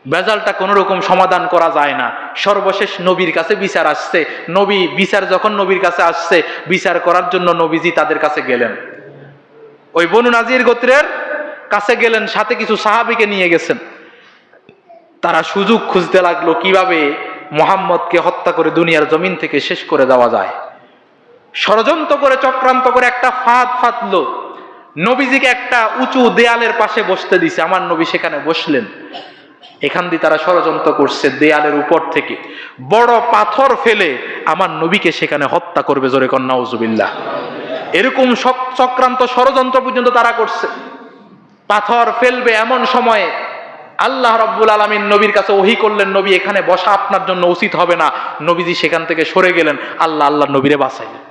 বেজালটা কোনো রকম সমাধান করা যায় না। সর্বশেষ নবীর কাছে বিচার আসছে। বিচার যখন নবীর কাছে আসছে, বিচার করার জন্য নবীজি তাদের কাছে গেলেন। ওই বনু নাজির গোত্রের কাছে গেলেন, সাথে কিছু সাহাবীকে নিয়ে গেছেন। তারা সুযোগ খুঁজতে লাগলো কিভাবে মুহাম্মদকে হত্যা করে দুনিয়ার জমিন থেকে শেষ করে দেওয়া যায়। ষড়যন্ত্র করে, চক্রান্ত করে একটা ফাঁদ ফাঁদলো। নবীজিকে একটা উঁচু দেয়ালের পাশে বসতে দিছে, আমার নবী সেখানে বসলেন। এখান দিয়ে তারা ষড়যন্ত্র করছে, দেয়ালের উপর থেকে বড় পাথর ফেলে আমার নবীকে সেখানে হত্যা করবে। জোরে কর নাউজুবিল্লাহ। এরকম চক্রান্ত ষড়যন্ত্র পর্যন্ত তারা করছে। পাথর ফেলবে এমন সময়ে আল্লাহ রাব্বুল আলামিন নবীর কাছে ওহী করলেন, নবী এখানে বসা আপনার জন্য উচিত হবে না। নবীজি সেখান থেকে সরে গেলেন, আল্লাহ নবীরে বাঁচাইলেন।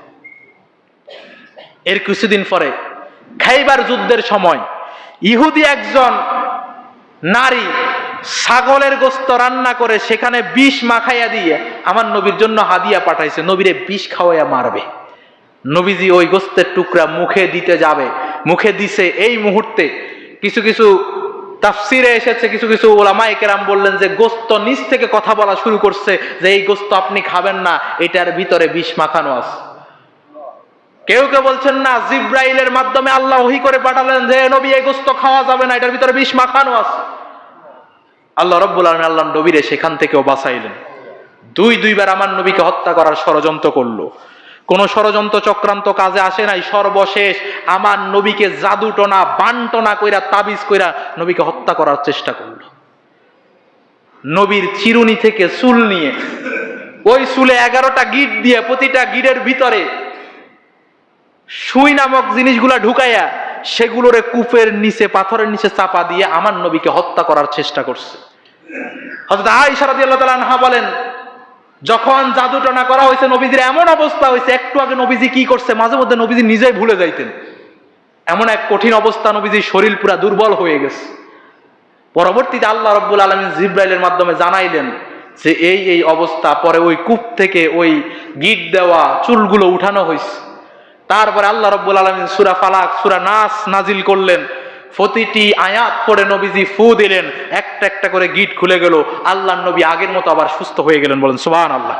এর কিছুদিন পরে খাইবার যুদ্ধের সময় ইহুদি একজন নারী ছাগলের গোশত রান্না করে সেখানে বিষ মাখাইয়া দিয়ে আমার নবীর জন্য হাদিয়া পাঠাইছে, নবীরে বিষ খাওয়াইয়া মারবে। নবীজি ওই গোশতের টুকরা মুখে দিতে যাবে, মুখে দিছে। এই মুহূর্তে কিছু কিছু তাফসিরে এসেছে, কিছু কিছু উলামায়ে কেরাম বললেন যে গোশত নিচ থেকে কথা বলা শুরু করছে যে এই গোশত আপনি খাবেন না, এটার ভিতরে বিষ মাখানো আছে। কেউ কেউ বলছেন না, জিব্রাইলের মাধ্যমে আল্লাহ ওহী করে পাঠালেন যে নবী এই গোশত খাওয়া যাবে না, এটার ভিতরে বিষ মাখানো আছে। আল্লাহ রাব্বুল আলামিন আল্লাহ নবীরে সেখান থেকেও বাঁচাইলেন। দুইবার আমার নবীকে হত্যা করার ষড়যন্ত্র করলো, কোন ষড়যন্ত্র চক্রান্ত কাজে আসে নাই। সর্বশেষ আমার নবীকে জাদুটনা বানটনা কইরা, তাবিজ কইরা নবীকে হত্যা করার চেষ্টা করলো। নবীর চিরুনি থেকে চুল নিয়ে ওই চুলে 11টা গিট দিয়ে প্রতিটা গিটের ভিতরে সুই নামক জিনিসগুলা ঢুকাইয়া সেগুলোরে কূপের নিচে, পাথরের নিচে চাপা দিয়ে আমার নবীকে হত্যা করার চেষ্টা করছে। হযরত আয়েশা রাদিয়াল্লাহু তাআলা আনহা বলেন, যখন জাদুটনা করা হয়েছে নবীজির এমন অবস্থা হয়েছে, একটু আগে নবীজি কি করছে মাঝে মধ্যে নবীজি নিজেই ভুলে যাইতেন। এমন এক কঠিন অবস্থা, নবীজির শরীর পুরা দুর্বল হয়ে গেছে। পরবর্তীতে আল্লাহ রাব্বুল আলামিন জিব্রাইলের মাধ্যমে জানাইলেন যে এই অবস্থা। পরে ওই কূপ থেকে ওই গিট দেওয়া চুলগুলো উঠানো হয়েছে। তারপরে আল্লাহ রাব্বুল আলামিন সূরা ফালাক, সূরা নাস নাজিল করলেন। প্রতিটি আয়াত পড়ে নবীজি ফু দিলেন, একটা একটা করে গিট খুলে গেল। আল্লাহর নবী আগের মতো আবার সুস্থ হয়ে গেলেন। বলেন সুবহানাল্লাহ।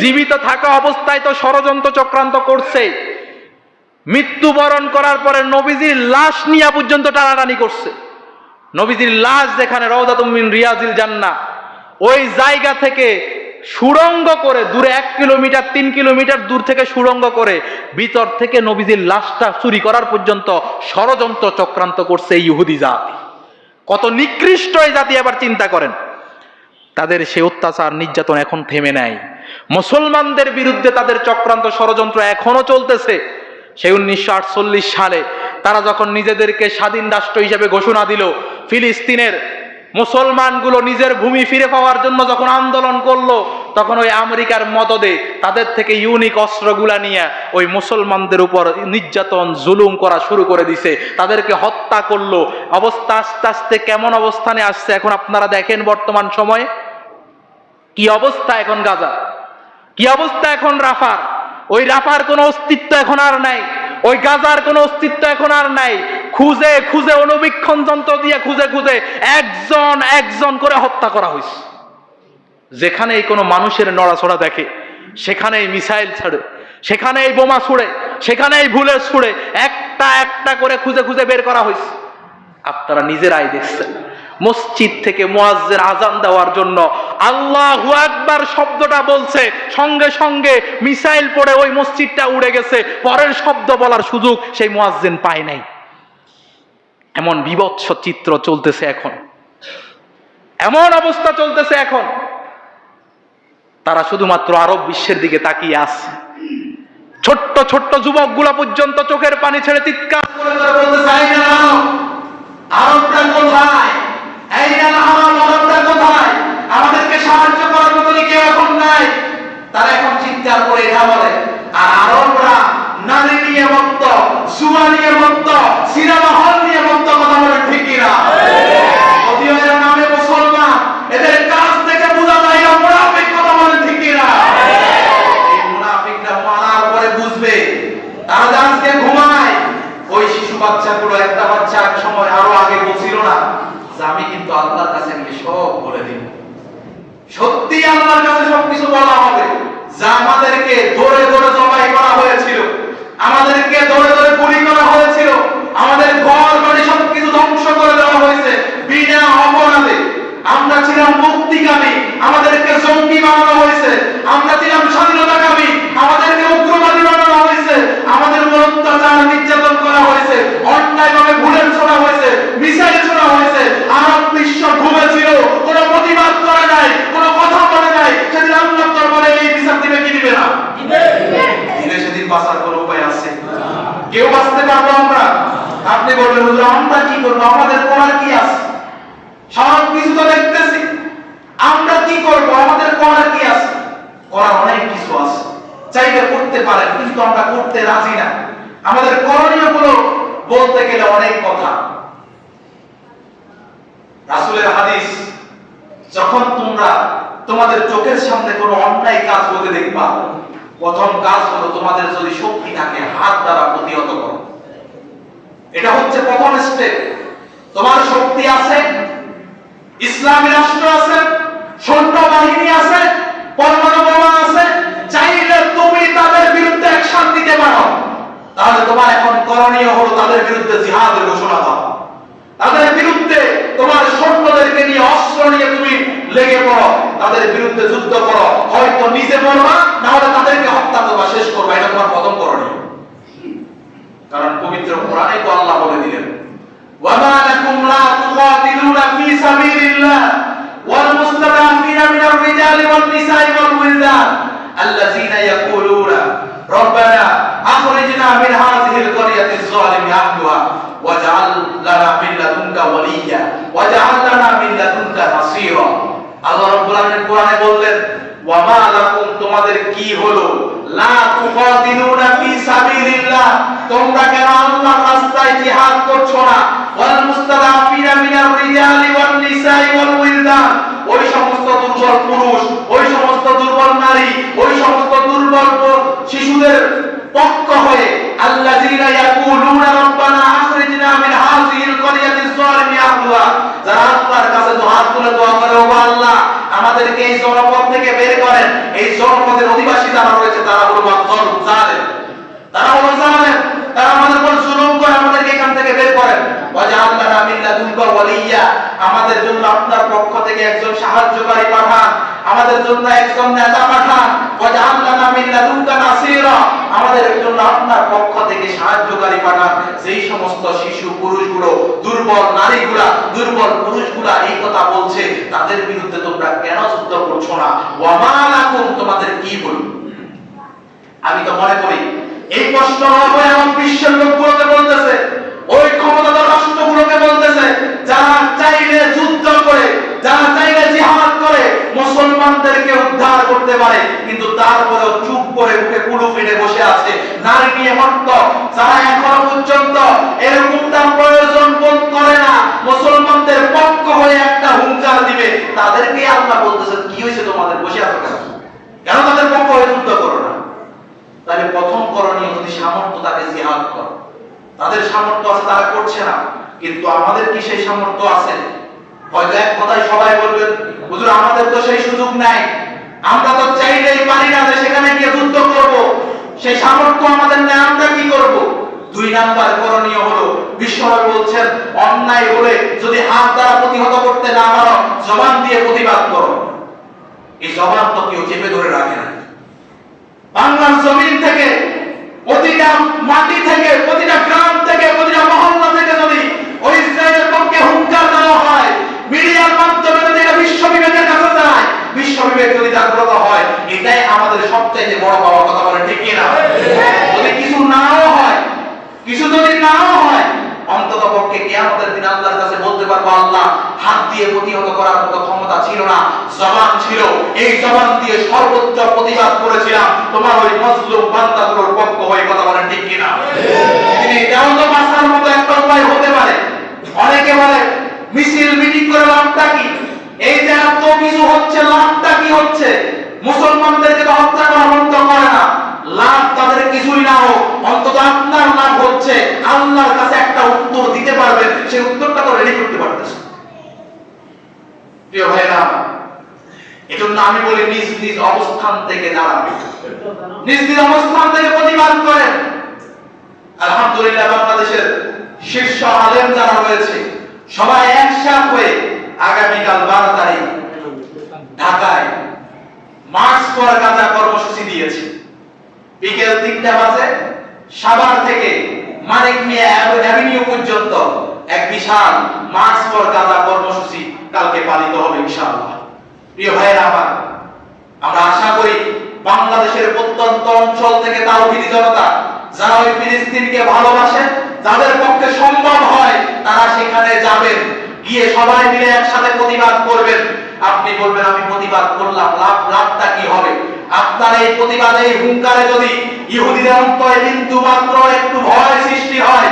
জীবিত থাকা অবস্থায় তো ষড়যন্ত্র চক্রান্ত করছে, মৃত্যুবরণ করার পরে নবীজির লাশ নিয়ে পর্যন্ত টানাটানি করছে। নবীজির লাশ যেখানে রাউদাতুম মিন রিয়াজিল জান্নাহ, ওই জায়গা থেকে সুড়ঙ্গ করে দূরে 1 কিলোমিটার 3 কিলোমিটার দূর থেকে সুড়ঙ্গ করে ভিতর থেকে নবীজির লাশটা চুরি করার পর্যন্ত ষড়যন্ত্র চক্রান্ত করছে এই ইহুদি জাতি। কত নিকৃষ্ট এই জাতি, আবার চিন্তা করেন। তাদের সেই অত্যাচার নির্যাতন এখন থেমে নাই। মুসলমানদের বিরুদ্ধে তাদের চক্রান্ত ষড়যন্ত্র এখনো চলতেছে। সেই 1948 সালে তারা যখন নিজেদেরকে স্বাধীন রাষ্ট্র হিসেবে ঘোষণা দিল, ফিলিস্তিনের মুসলমানগুলো নিজের ভূমি ফিরে পাওয়ার জন্য যখন আন্দোলন করলো, তখন ওই আমেরিকার মদদে তাদের থেকে ইউনিক অস্ত্রগুলা নিয়ে ওই মুসলমানদের উপর নির্যাতন জুলুম করা শুরু করে দিছে, তাদেরকে হত্যা করলো। অবস্থা আস্তে আস্তে কেমন অবস্থানে আসছে এখন আপনারা দেখেন। বর্তমান সময়ে কি অবস্থা এখন গাজা, কি অবস্থা এখন রাফার। ওই রাফার কোনো অস্তিত্ব এখন আর নাই, ওই গাজার কোনো অস্তিত্ব এখন আর নাই। খুঁজে খুঁজে, অনুবীক্ষণ যন্ত্র দিয়ে খুঁজে খুঁজে একজন একজন করে হত্যা করা হয়েছে। যেখানেই কোনো মানুষের নড়াচড়া দেখে সেখানেই মিসাইল ছাড়ে, সেখানেই বোমা ছুড়ে, সেখানেই বুলেট ছুড়ে, একটা একটা করে খুঁজে খুঁজে বের করা হয়েছে। আপনারা নিজেরাই দেখছেন। মসজিদ থেকে মুয়াজ্জিন আজান দেওয়ার জন্য আল্লাহু আকবার শব্দটা বলছে, সঙ্গে সঙ্গে মিসাইল পড়ে ওই মসজিদটা উড়ে গেছে। পরের শব্দ বলার সুযোগ সেই মুয়াজ্জিন পায় নাই। এমন বিভৎস চিত্র চলতেছে এখন। এমন অবস্থা চলতেছে এখন, তারা শুধুমাত্র আরব বিশ্বের দিকে তাকিয়ে আছে। ছোট্ট ছোট্ট যুবকগুলা পর্যন্ত চোখের পানি ছেড়ে চিৎকার করে বলতেছে, আইনা আরবটা কোথায়, আইনা আরবটা কোথায়, আমাদেরকে সাহায্য করার মতো কেউ এখন নাই। তারা এখন চিৎকার করে এটা বলে। আর আরবরা নারী নিয়ে মত্ত, জুয়া নিয়ে মত্ত, সিনেমা হল নিয়ে মত্ত, কথা বলে ঠিক কিনা? যদিও এরা নামে মুসলমান, এদের কাছ থেকে বোঝা যায় এরা মুনাফিক, কথা বলে ঠিক কিনা? এই মুনাফিকরা মারার পরে বুঝবে। তারা যে আজকে ঘুমায়, ওই শিশু বাচ্চাগুলো, একটা বাচ্চা এক সময় আরো আগে বলছিল না যে আমি কিন্তু আল্লাহর কাছে গিয়ে সব বলে দিব। সত্যি আল্লাহর কাছে সবকিছু বলা হবে। যা আমাদেরকে ধরে ধরে জবাই করা হয়েছিল, আমাদেরকে ধরে ধরে গুলি করা হয়েছিল, আমাদের ঘর বাড়ি সবকিছু ধ্বংস করে দেওয়া হয়েছে বিনা অপরাধে। আমরা ছিলাম মুক্তিকামী, আমাদেরকে জঙ্গি বানানো হয়েছে। আমরা ছিলাম স্বাধীনতাকামী, আমাদেরকে উগ্রবাদী বানানো হয়েছে। আমাদের উপর অত্যাচার নির্যাতন করা হয়েছে, অন্যায়ভাবে বুলেট ছোড়া হয়েছে, মিসাইল ছোড়া হয়েছে। আরব বিশ্ব ঘুমেছিল, কোনো প্রতিবাদ করে নাই, কোনো কথা বলে নাই। সেদিন আল্লাহর দরবারে এই বিচার দিবে কি দিবে না? দিবে। সেদিন বাঁচার কোনো উপায় আছে? কেউ বাঁচতে পারবো আমরা? আপনি বলবেন হুজুর আমরা কি করবো, আমাদের করার কি আছে? সব কিছু তো দেখতেছি, আমরা কি করব, আমাদের করার কি আছে? করার অনেক কিছু আছে, চাইলে করতে পারেন, কিন্তু আমরা করতে রাজি না। আমাদের করণীয় গুলো বলতে গেলে অনেক কথা। রাসূলের হাদিস, যখন তোমরা তোমাদের চোখের সামনে কোনো অন্যায় কাজ হতে দেখবা, প্রথম কাজ হলো তোমাদের যদি শক্তি থাকে হাত দ্বারা প্রতিহত করো। এটা হচ্ছে প্রথম স্টেপ। তোমার শক্তি আছে, ইসলামী রাষ্ট্র আছে, সৈন্য বাহিনী আছে, পরমাণু বোমা আছে, চাইলে তুমি তাদের বিরুদ্ধে অ্যাকশন দিতে পারো। তাহলে তোমার এখন করণীয় হলো তাদের বিরুদ্ধে জিহাদের ঘোষণা দাও। তাদের বিরুদ্ধে তোমার সৈন্যদেরকে নিয়ে, অস্ত্র নিয়ে তুমি লেগে পড়ো, তাদের বিরুদ্ধে যুদ্ধ করো। হয়তো নিজে মরবা, না হলে তাদেরকে হত্যা করবা, শেষ করবা। এটা তোমার প্রথম করণীয়। কারণ পবিত্র কোরআনে তো আল্লাহ বলে দিলেন, وَمَا لَكُمْ لَا تُقَاتِلُونَ فِي سَبِيلِ اللَّهِ وَالْمُسْتَضْعَفِينَ مِنَ الرِّجَالِ وَالنِّسَاءِ وَالْوِلْدَانِ الَّذِينَ يَقُولُونَ رَبَّنَا أَخْرِجْنَا مِنْ هَذِهِ الْقَرْيَةِ الظَّالِمِ أَهْلُهَا وَاجْعَلْ لَنَا مِن لَّدُنكَ وَلِيًّا وَاجْعَلْ لَنَا مِن لَّدُنكَ نَصِيرًا। আল্লাহ রাব্বুল আলামিন কোরআনে বললেন, ওয়ামা লাকুম, তোমাদের কি হলো, লা তুকাতিলুনা ফি সাবিলিল্লাহ, তোমরা কেন আল্লাহর রাস্তায় জিহাদ করছো না? ওয়াল মুস্তাদাফিনা মিনার রিজালি ওয়ান নিসাই ওয়াল উইলদান, ওই সমস্ত দুর্বল পুরুষ, ওই সমস্ত দুর্বল নারী, ওই সমস্ত দুর্বল শিশুদের পক্ষ হয়ে আল্লাযিনা ইয়াকুলুনা রাব্বানা আখরিজনা মিন হাযিহিল ক্বরিয়াতিজ যালিমি আহলুহা, যারা আল্লাহর কাছে দুহাত তুলে দোয়া করে, ও আল্লাহ আমাদেরকে এই জনপদ থেকে বের করেন। এই জনপদের অধিবাসী যারা রয়েছে তারা হলো জালেম, তারা হলো জালেম, তারা আমাদের উপর জুলুম করে, আমাদেরকে এখান থেকে বের করেন। ওয়াজআল লানা মিন লাদুনকা ওয়ালিয়্যা, আমাদের জন্য আপনার পক্ষ থেকে একজন সাহায্যকারী পাঠান, আমাদের জন্য একজন নেতা পাঠান। ওয়াজআল লানা মিন লাদুনকা নাসীরা, আমাদের জন্য আপনার পক্ষ থেকে সাহায্যকারী পাঠান। যেই সমস্ত শিশু পুরুষগুলো, দুর্বল নারীগুলা, দুর্বল পুরুষগুলা এই কথা বলছে, তাদের বিরুদ্ধে তোমরা কেন যুদ্ধ করছো না? ওয়ামা লাকুম, তোমাদের কি হলো? আমি তো মনে করি এই প্রশ্ন এমন বিশ্বের লোকগুলোকে বলতেছে, ওই ক্ষমতাধর রাষ্ট্রগুলোকে বলতেছে, যারা চাইলে যুদ্ধ করে, যারা চাইলে জিহাদ করে মুসলমানদেরকে উদ্ধার করতে পারে, কিন্তু তারপরেও চুপ করে মুখে কুলু ফেটে বসে আছে, নারী নিয়ে মত্ত, যারা এখনো পর্যন্ত এরকমটা প্রয়োজন বোধ করে না, মুসলমানদের পক্ষ হয়ে একটা হুঙ্কার দিবে, তাদেরকে আল্লাহ বলতেছেন, কি হয়েছে তোমাদের, বসে আছো কেন? কেন তাদের পক্ষ হয়ে যুদ্ধ করো না? তাহলে প্রথম করণীয়, যদি সামর্থ্য তাকে জিহাদ করো। তাদের সামর্থ্য আছে, তারা করছে না, কিন্তু আমাদের কি সেই সামর্থ্য আছে? হয়তো এক কথায় সবাই বলবেন, হুজুর আমাদের তো সেই সুযোগ নাই, আমরা তো চাইলেই পারি না যে সেখানে গিয়ে যুদ্ধ করব, সেই সামর্থ্য আমাদের নেই, আমরা কি করব? দুই নাম্বার করণীয় হলো, বিশ্বনবী বলছেন, অন্যায় হলে যদি হাত দ্বারা প্রতিহত করতে না পারো, জবান দিয়ে প্রতিবাদ করো। এই জবান তো কেউ চেপে ধরে রাখে না। বাংলার জমিন থেকে, প্রতিটা মাটি থেকে, প্রতিটা গ্রাম থেকে, প্রতিটা মহল্লা থেকে যদি ওই ইসরায়েলের পক্ষে হুঙ্কার দেওয়া হয়, মিডিয়ার মাধ্যমে যদি এটা বিবেক যদি জাগ্রত হয়, এটাই আমাদের সবচাইতে বড় পাওয়ার। কথা বলেন ঠিক কি না? যদি কিছু নাও হয়, কিছু যদি নাও হয়, অন্তত পক্ষে কিয়ামতের দিন আল্লাহর কাছে বলতে পারবো, আল্লাহ, হাত দিয়ে প্রতিহত করার মতো ক্ষমতা ছিল না, জবান ছিল, এই জবান দিয়ে সর্বোচ্চ প্রতিবাদ করেছিলাম তোমার ওই মজলুম বান্দাগুলোর পক্ষ হয়ে। কথা বলেন ঠিক কি না? এটাও তো বাঁচার মতো একটা উপায় হতে পারে। অনেকে বলে মিছিল মিটিং করে লাভটা কি? এই যে এত কিছু হচ্ছে, লাভটা কি হচ্ছে? মুসলমানদেরকে তো হত্যা করা বন্ধ করে না, লাভ তাদের কিছুই না হোক, অন্তত আপনার লাভ হচ্ছে আল্লাহর কাছে একটা উত্তর দিতে পারবেন, সেই উত্তরটা তো রেডি করতে পারতেছে। প্রিয় ভাইরা, এজন্য আমি বলি নিজ নিজ অবস্থান থেকে দাঁড়াবেন, নিজ নিজ অবস্থান থেকে প্রতিবাদ করেন। আলহামদুলিল্লাহ, বাংলাদেশের শীর্ষ আলেম যারা রয়েছে সবাই একসাথে হয়ে আগামীকাল 12 তারিখ ঢাকায় মার্চ ফর গাজা কর্মসূচি দিয়েছে। বিকেল 3টা বাজে সাভার থেকে মানিক মিয়া অ্যাভিনিউ পর্যন্ত এক বিশাল মার্চ ফর গাজা কর্মসূচি কালকে পালিত হবে ইনশাআল্লাহ। প্রিয় ভাইয়েরা আমার, আমরা আশা করি বাংলাদেশের প্রত্যন্ত অঞ্চল থেকে তাওহীদি জনতা যারা ওই ফিলিস্তিনকে ভালোবাসেন, যাদের পক্ষে সম্ভব হয়, তারা সেখানে যাবেন, গিয়ে সবাই মিলে একসাথে প্রতিবাদ করবেন। আপনি বলবেন আমি প্রতিবাদ করলাম, লাভটা কি হবে? আপনার এই প্রতিবাদে, এই হুঙ্কারে যদি ইহুদিদের অন্তরে বিন্দু মাত্র একটু ভয় সৃষ্টি হয়,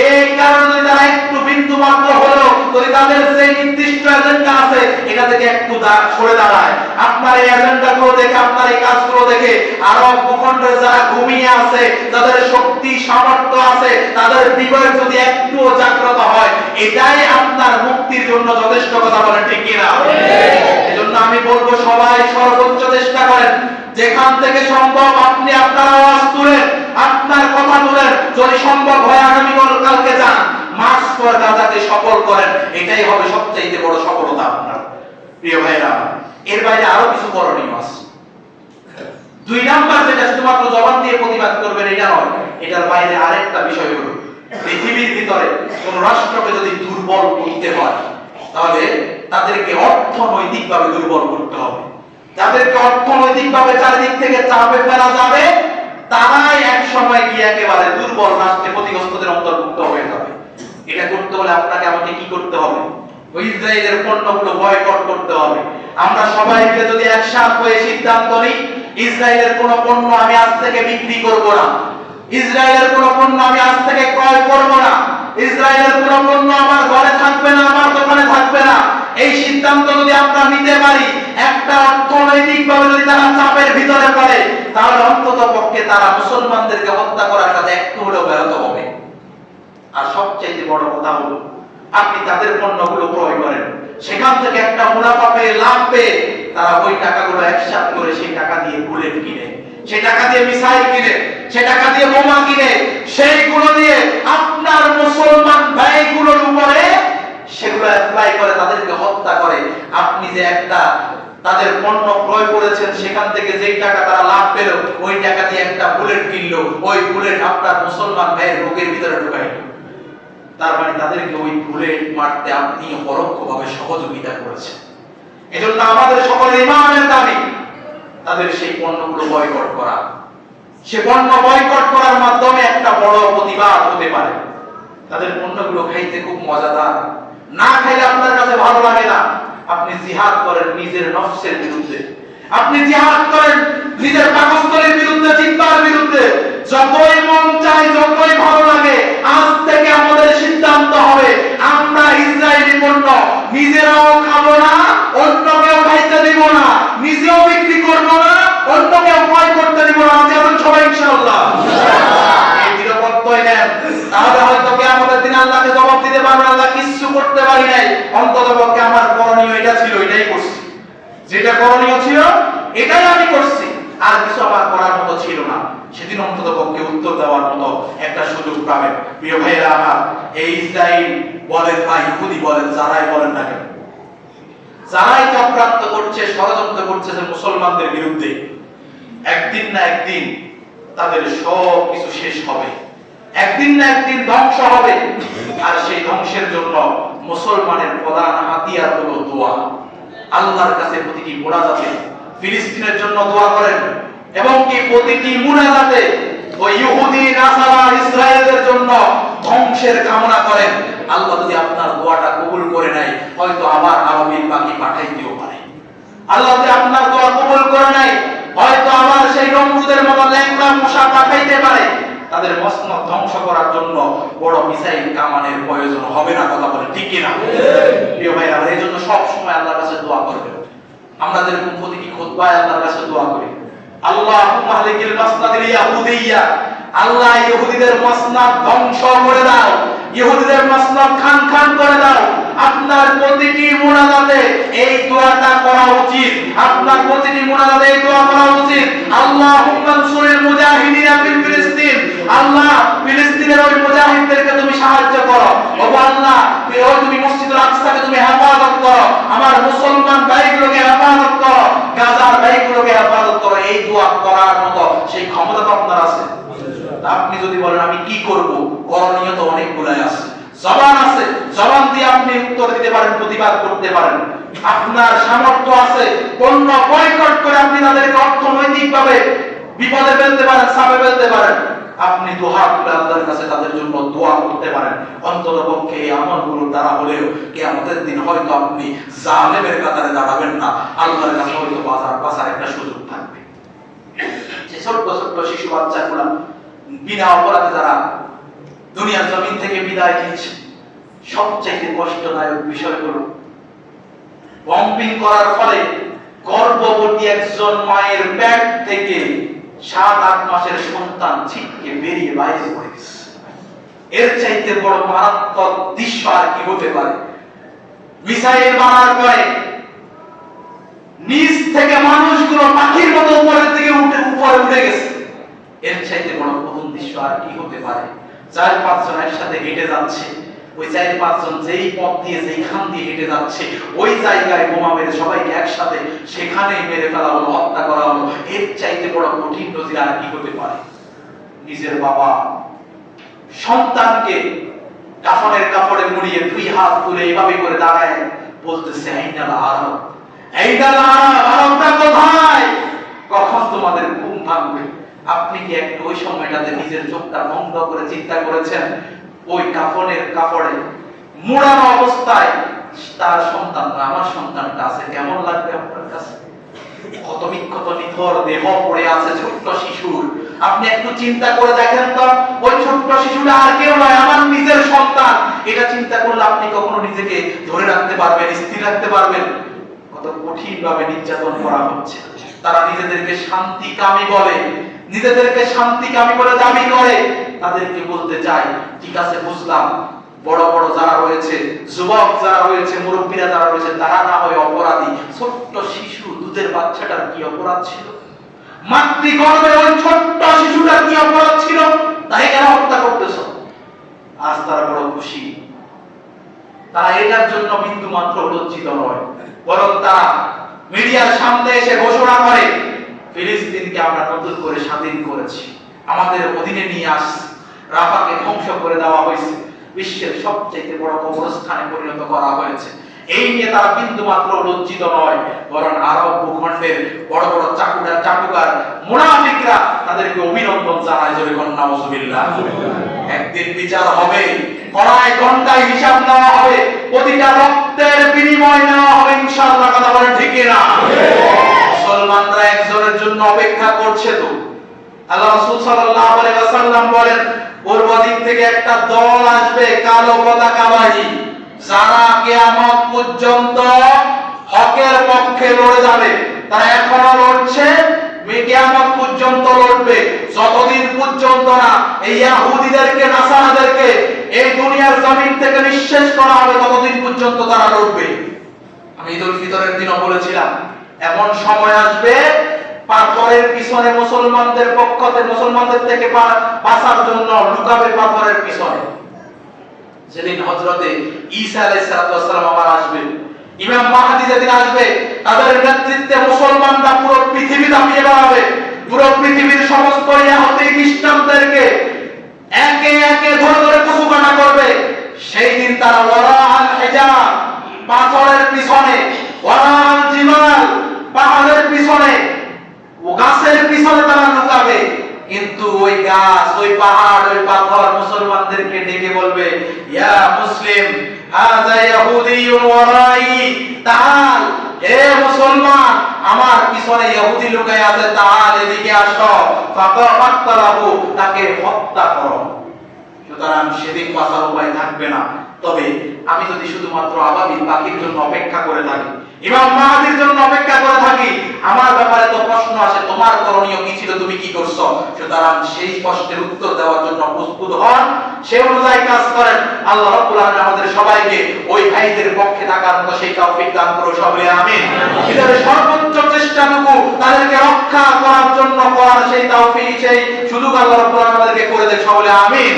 এই কারণে তারা একটু বিন্দু মাত্র হলেও যদি তাদের সেই নির্দিষ্ট এজেন্ডা আছে এটা থেকে একটু সরে দাঁড়ায়, আপনার এই এজেন্ডাগুলো দেখে, আপনার এই কাজগুলো দেখে আরব ভূখণ্ডে যারা ঘুমিয়ে আছে, যাদের শক্তি সামর্থ্য আছে, তাদের বিবেক যদি একটু জাগ্রত হয়, এটাই আপনার মুক্তির জন্য যথেষ্ট। কথা বলেন ঠিক কিনা? এজন্য আমি বলবো সবাই সর্বোচ্চ চেষ্টা করেন, যেখান থেকে সম্ভব আপনি আপনার আওয়াজ তুলেন, আপনার কথা তুলেন, যদি সম্ভব হয় আগামী কালকে যান, মার্চ ফর গাজাকে সফল করেন, এটাই হবে সবচেয়ে বড় সফলতা আপনার। প্রিয় ভাইরা, এর বাইরে আরো কিছু করণীয় আছে। 2 নাম্বার যেটা শুধুমাত্র জবান দিয়ে প্রতিবাদ করবেন এটা নয়, এটার বাইরে আরেকটা বিষয় হলো, পৃথিবীর ভিতরে কোন রাষ্ট্রকে যদি দুর্বল করতে হয়, তাহলে তাদেরকে অর্থনৈতিকভাবে দুর্বল করতে হবে। যাদেরকে অর্থনৈতিকভাবে চারিদিক থেকে চাপে ফেলা যাবে, তারাই এক সময় গিয়ে একেবারে দুর্বল রাষ্ট্রে ক্ষতিগ্রস্তদের অন্তর্ভুক্ত হয়ে যাবে। এটা করতে হলে আপনাকে আমাকে কি করতে হবে? ইসরায়েলের পণ্যগুলো বয়কট করতে হবে। আমরা সবাই মিলে যদি একসাথে হয়ে সিদ্ধান্ত নিই, ইসরায়েলের কোন পণ্য আমি আজ থেকে বিক্রি করব না, ইসরায়েলের কোন পণ্য আমি আজ থেকে ক্রয় করব না, ইসরায়েলের কোন পণ্য আমার ঘরে থাকবে না, আমার দোকানে থাকবে না, এই সিদ্ধান্ত যদি আমরা নিতে পারি, একটা অর্থনৈতিকভাবে যদি তারা চাপের ভিতরে পড়ে, তাহলে অন্তত পক্ষে তারা মুসলমানদেরকে হত্যা করার কাজে একটু হলেও ব্যাহত হবে। আর সবচেয়ে বড় কথা হলো, আপনি তাদের পণ্যগুলো ক্রয় করেন, সেখান থেকে একটা মুনাফা পেয়ে, লাভ পেয়ে, তারা ওই টাকাগুলো একসাথে করে সেই টাকা দিয়ে বুলেট কিনে, সেই টাকা দিয়ে মিসাইল কিনে, সেই টাকা দিয়ে বোমা কিনে, সেইগুলো দিয়ে আপনার মুসলমান ভাইগুলোর উপরে সেগুলো অ্যাপ্লাই করে, তাদেরকে হত্যা করে। আপনি যে একটা তাদের পণ্য ক্রয় করেছেন, সেখান থেকে যেই টাকা তারা লাভ পেল, ওই টাকা দিয়ে একটা বুলেট কিনলো, ওই বুলেট আপনার মুসলমান ভাইয়ের বুকের ভিতরে ঢুকাইল। তার মানে তাদেরকে ওই বুলেট মারতে আপনি পরোক্ষভাবে সহযোগিতা করেছেন। এজন্য আমাদের সকলের ইমানের দাবি তাদের সেই পণ্যগুলো বয়কট করা। সে পণ্য বয়কট করার মাধ্যমে একটা বড় প্রতিবাদ হতে পারে। তাদের পণ্যগুলো খাইতে খুব মজাদার, না খাইলে আপনার কাছে ভালো লাগে না, আপনি জিহাদ করেন নিজের নফসের বিরুদ্ধে, আপনি জিহাদ করেন নিজের পাকস্থলীর বিরুদ্ধে, চিন্তার বিরুদ্ধে। যতই মন চাই, যতই ভালো লাগে, আজ থেকে আমাদের সিদ্ধান্ত হবে আমরা ইসরায়েলি পণ্য নিজেরাও খাবো না, অন্যকেও খাইতে দিব না, নিজেও বিক্রি করবো না, অন্যকেও ক্রয় করতে দিব না। যেমন সবাই ইনশাআল্লাহ এই দৃঢ়প্রত্যয় নেন, তাহলে হয়তো কিয়ামতের দিন আল্লাহকে জবাব দিতে পারবেন, আল্লাহ কিছু করতে পারি নাই, অন্তত পক্ষে আমার করণীয় এটা ছিল, এটাই করছি, যেটা করণীয় ছিল এটাই আমি করছি, আর কিছু আমার করার মতো ছিল না। সেদিন অন্তত পক্ষে উত্তর দেওয়ার মতো একটা সুযোগ পাবেন। প্রিয় ভাইয়েরা আমার, এই ইসরায়েল বলেন বা ইহুদি বলেন, যারাই বলেন না কেন, যারাই চক্রান্ত করছে, ষড়যন্ত্র করছে মুসলমানদের বিরুদ্ধে, একদিন না একদিন তাদের সব কিছু শেষ হবে, একদিন না একদিন ধ্বংস হবে। আর সেই ধ্বংসের জন্য মুসলমানের প্রধান হাতিয়ার হলো দোয়া। আল্লাহর কাছে প্রতিটি মোনাজাতে ফিলিস্তিনের জন্য দোয়া করেন এবং কি প্রতিটি মুনাজাতে ওই ইহুদি নাসারা ইসরায়েলের জন্য ধ্বংসের কামনা করেন। আল্লাহ যদি আপনার দোয়াটা কবুল করে নেয়, হয়তো আবার আরবির বাকি পাঠাইতেও পারে। আল্লাহ যদি আপনার দোয়া কবুল করে নেয়, হয়তো আবার সেই নমরুদের মতো ল্যাংড়া মশা পাঠাইতে পারে। তাদের মসনদ ধ্বংস করার জন্য বড় মিসাইল কামানের প্রয়োজন হবে না। কথা বলে ঠিক কিনা? প্রিয় ভাই, আমরা এই জন্য সব সময় আল্লাহর কাছে দোয়া করবেন। আমরা যেরকম প্রতিটি খুতবায় আল্লাহর কাছে দোয়া করি, আল্লাহুম্মা হালিকিল মাসনাদিল ইয়াহুদিয়্যা, আল্লাহ ইহুদিদের মাসনাদ ধ্বংস করে দাও, ইহুদিদের মাসনাদ খান খান করে দাও। আপনার প্রতিটি মুনাজাতে এই দোয়াটা করা উচিত। আপনার প্রতিটি মুনাজাতে এই দোয়া করা উচিত। আল্লাহুম্মা আনসুরিল মুজাহিদিনা ফিল ফিলিস্তিন, আল্লাহ ফিলিস্তিনের ওই মুজাহিদদেরকে তুমি সাহায্য করো। ও আল্লাহ, তুমি মসজিদুল আকসাকে তুমি হেফাজত করো, আমার মুসলমান ভাইগুলোকে হেফাজত করো, গাজার ভাইগুলোকে হেফাজত করো। এই দোয়া করার মতো সেই ক্ষমতা তো আপনার আছে। আপনি যদি বলেন আমি কি করব, করণীয় তো অনেকগুলাই আছে। জবান আছে, জবান দিয়ে আপনি উত্তর দিতে পারেন, প্রতিবাদ করতে পারেন। আপনার সামর্থ্য আছে, পণ্য বয়কট করে আপনি তাদেরকে অর্থনৈতিকভাবে বিপদে ফেলতে পারেন, চাপে ফেলতে পারেন। আপনি দুহাত তুলে আল্লাহর কাছে তাদের জন্য দোয়া করতে পারেন। অন্ততপক্ষে এই আমলগুলোর দ্বারা হলেও কিয়ামতের দিন হয়তো আপনি জালেমের কাতারে দাঁড়াবেন না, আল্লাহর কাছে হয়তো বাঁচার একটা সুযোগ থাকবে। যে ছোট্ট ছোট্ট শিশু বাচ্চাগুলা বিনা অপরাধে যারা দুনিয়ার জমিন থেকে বিদায় নিচ্ছে, সবচেয়ে কষ্টদায়ক বিষয় হলো বম্বিং করার ফলে গর্ভবতী একজন মায়ের পেট থেকে 7-8 মাসের সন্তান ছিটকে বেরিয়ে বাইরে পড়ে গেছে। এর চাইতে বড় মারাত্মক দৃশ্য আর কি হতে পারে? মিসাইল মারার পরে নিচ থেকে মানুষগুলো পাখির মতো উপরের দিকে উপরে উঠে গেছে। এর চাইতে বড় প্রথম দৃশ্য আর কি হতে পারে? 4-5 জন একসাথে হেঁটে যাচ্ছে, ওই 4-5 জন যেই পথ দিয়ে যেইখান দিয়ে হেঁটে যাচ্ছে ওই জায়গায় বোমা মেরে সবাইকে একসাথে সেখানেই মেরে ফেলা হলো, হত্যা করা হলো। এর চাইতে বড় কঠিন নজির আর কি হতে পারে? নিজের বাবা সন্তানকে কাফনের কাপড়ে মুড়িয়ে 2 হাত তুলে এইভাবে করে দাঁড়ায় বলতেছে, আইনাল আরব, আইনাল আরব, আরবটা কোথায়? কখন তোমাদের ঘুম ভাঙবে? আপনি কি একটু ওই সময়টাতে নিজের চোখটা বন্ধ করে চিন্তা করেছেন? ওই কাফনের কাপড়ে মোড়ানো অবস্থায় তার সন্তান, আমার সন্তানটা আছে, কেমন লাগবে আপনার কাছে? কত বিক্ষত নিথর দেহ পড়ে আছে ছোট্ট শিশুর। আপনি একটু চিন্তা করে দেখেন তো, ওই ছোট্ট শিশুটা আর কেউ নয়, আমার নিজের সন্তান। এটা চিন্তা করলে আপনি কখনো নিজেকে ধরে রাখতে পারবেন, স্থির রাখতে পারবেন? কত কঠিন ভাবে নির্যাতন করা হচ্ছে। তারা নিজেদেরকে শান্তিকামী বলে, নিজেদেরকে শান্তিকামী বলে দাবি করে। তাদেরকে বলতে চাই, ঠিক আছে বুঝলাম, বড় বড় যারা রয়েছে, যুবক যারা রয়েছে, মুরব্বীরা যারা রয়েছে, তারা না হয় অপরাধী। ছোট্ট শিশু, দুধের বাচ্চাটার কি অপরাধ ছিল? মাতৃগর্ভে ওই ছোট্ট শিশুটার কি অপরাধ ছিল? তাই কেন হত্যা করতেছ? আজ তারা বড় খুশি। তারা এটার জন্য বিন্দু মাত্র লজ্জিত নয়, বরং তারা মিডিয়ার সামনে এসে ঘোষণা করে, ফিলিস্তিনকে আমরা নতুন করে স্বাধীন করেছি, আমাদের অধীনে নিয়ে আসছি, রাফাকে ধ্বংস করে দেওয়া হয়েছে, বিশ্বের সবচেয়ে বড় কবরস্থানে পরিণত করা হয়েছে। এই নিয়ে তারা বিন্দু মাত্র লজ্জিত নয়, বরং আরব ভূখণ্ডের বড় বড় চাটুকার মুনাফিকরা তাদেরকে অভিনন্দন জানায়। জোরে বলুন নাউজুবিল্লাহ। একদিন বিচার হবে, কড়ায় ঘন্টায় হিসাব নেওয়া হবে, প্রতিটা রক্তের বিনিময় নেওয়া হবে ইনশাআল্লাহ। কথা বলেন ঠিক না? মুসলমানরা একজনের জন্য অপেক্ষা করছে তো। আল্লাহ রাসূল সাল্লাল্লাহু আলাইহি ওয়াসাল্লাম বলেন, পূর্ব দিক থেকে একটা দল আসবে কালো পতাকাবাহী, যারা কিয়ামত পর্যন্ত হকের পক্ষে লড়ে যাবে। তারা এখনো লড়ছে, কিয়ামত পর্যন্ত লড়বে। যতদিন পর্যন্ত না এই ইহুদিদেরকে, নাসারাদেরকে এই দুনিয়ার জমিন থেকে নিঃশেষ করা হবে, ততদিন পর্যন্ত তারা লড়বে। আমি ঈদুল ফিতরের দিনও বলেছিলাম, এমন সময় আসবে পাথরের পিছনে মুসলমানদের পক্ষতে, মুসলমানদের থেকে বাঁচার জন্য লুকাবে পাথরের পিছনে। যেদিন হযরতে ঈসা আলাইহিস সালাম আবার আসবে, ইমাম মাহদী যেদিন আসবে, তাদের নেতৃত্বে মুসলমানরা পুরো পৃথিবী দাপিয়ে বেড়াবে। পুরো পৃথিবীর সমস্ত ইহুদি খ্রিস্টানদেরকে একে একে ধরে ধরে কুচকাটা করবে। সেই দিন তারা ওয়ারাআল হিজাব, পাথরের পিছনে, ওয়ারাআল জিমাল, পাহাড়ের পিছনে, ও গাছের পিছনে তারা লুকাবে, কিন্তু ওই গাছ, ওই পাহাড়, ওই পাথর মুসলমানদেরকে ডেকে বলবে, ইয়া মুসলিম হাযা ইয়াহুদিয়ুন ওয়ারাই, তাআল, হে মুসলমান, আমার পিছনে ইহুদি লুকায় আছে, তাআল, এদিকে আসো, ফাকাতালাহু, তাকে হত্যা করো। সুতরাং সেদিন বাঁচার উপায় থাকবে না। তবে আমি যদি শুধুমাত্র আবাবিল পাখির জন্য অপেক্ষা করে থাকি, ইমাম মাহদির জন্য অপেক্ষা করে থাকি, আমার ব্যাপারে তো প্রশ্ন আসে, তোমার করণীয় কি ছিল, তুমি কি করছো? সুতরাং সেই প্রশ্নের উত্তর দেওয়ার জন্য প্রস্তুত হন, সে অনুযায়ী কাজ করেন। আল্লাহ রাব্বুল আলামিন আমাদের সবাইকে ওই ভাইদের পক্ষে থাকার মতো সেই তৌফিক দান করুন, সকলে আমিন। এদের সর্বোচ্চ চেষ্টাটুকু তাদেরকে রক্ষা করার জন্য করার সেই তৌফিক, সেই সুযোগ আল্লাহ রাব্বুল আলামিন আমাদেরকে করে দেন, সকলে আমিন।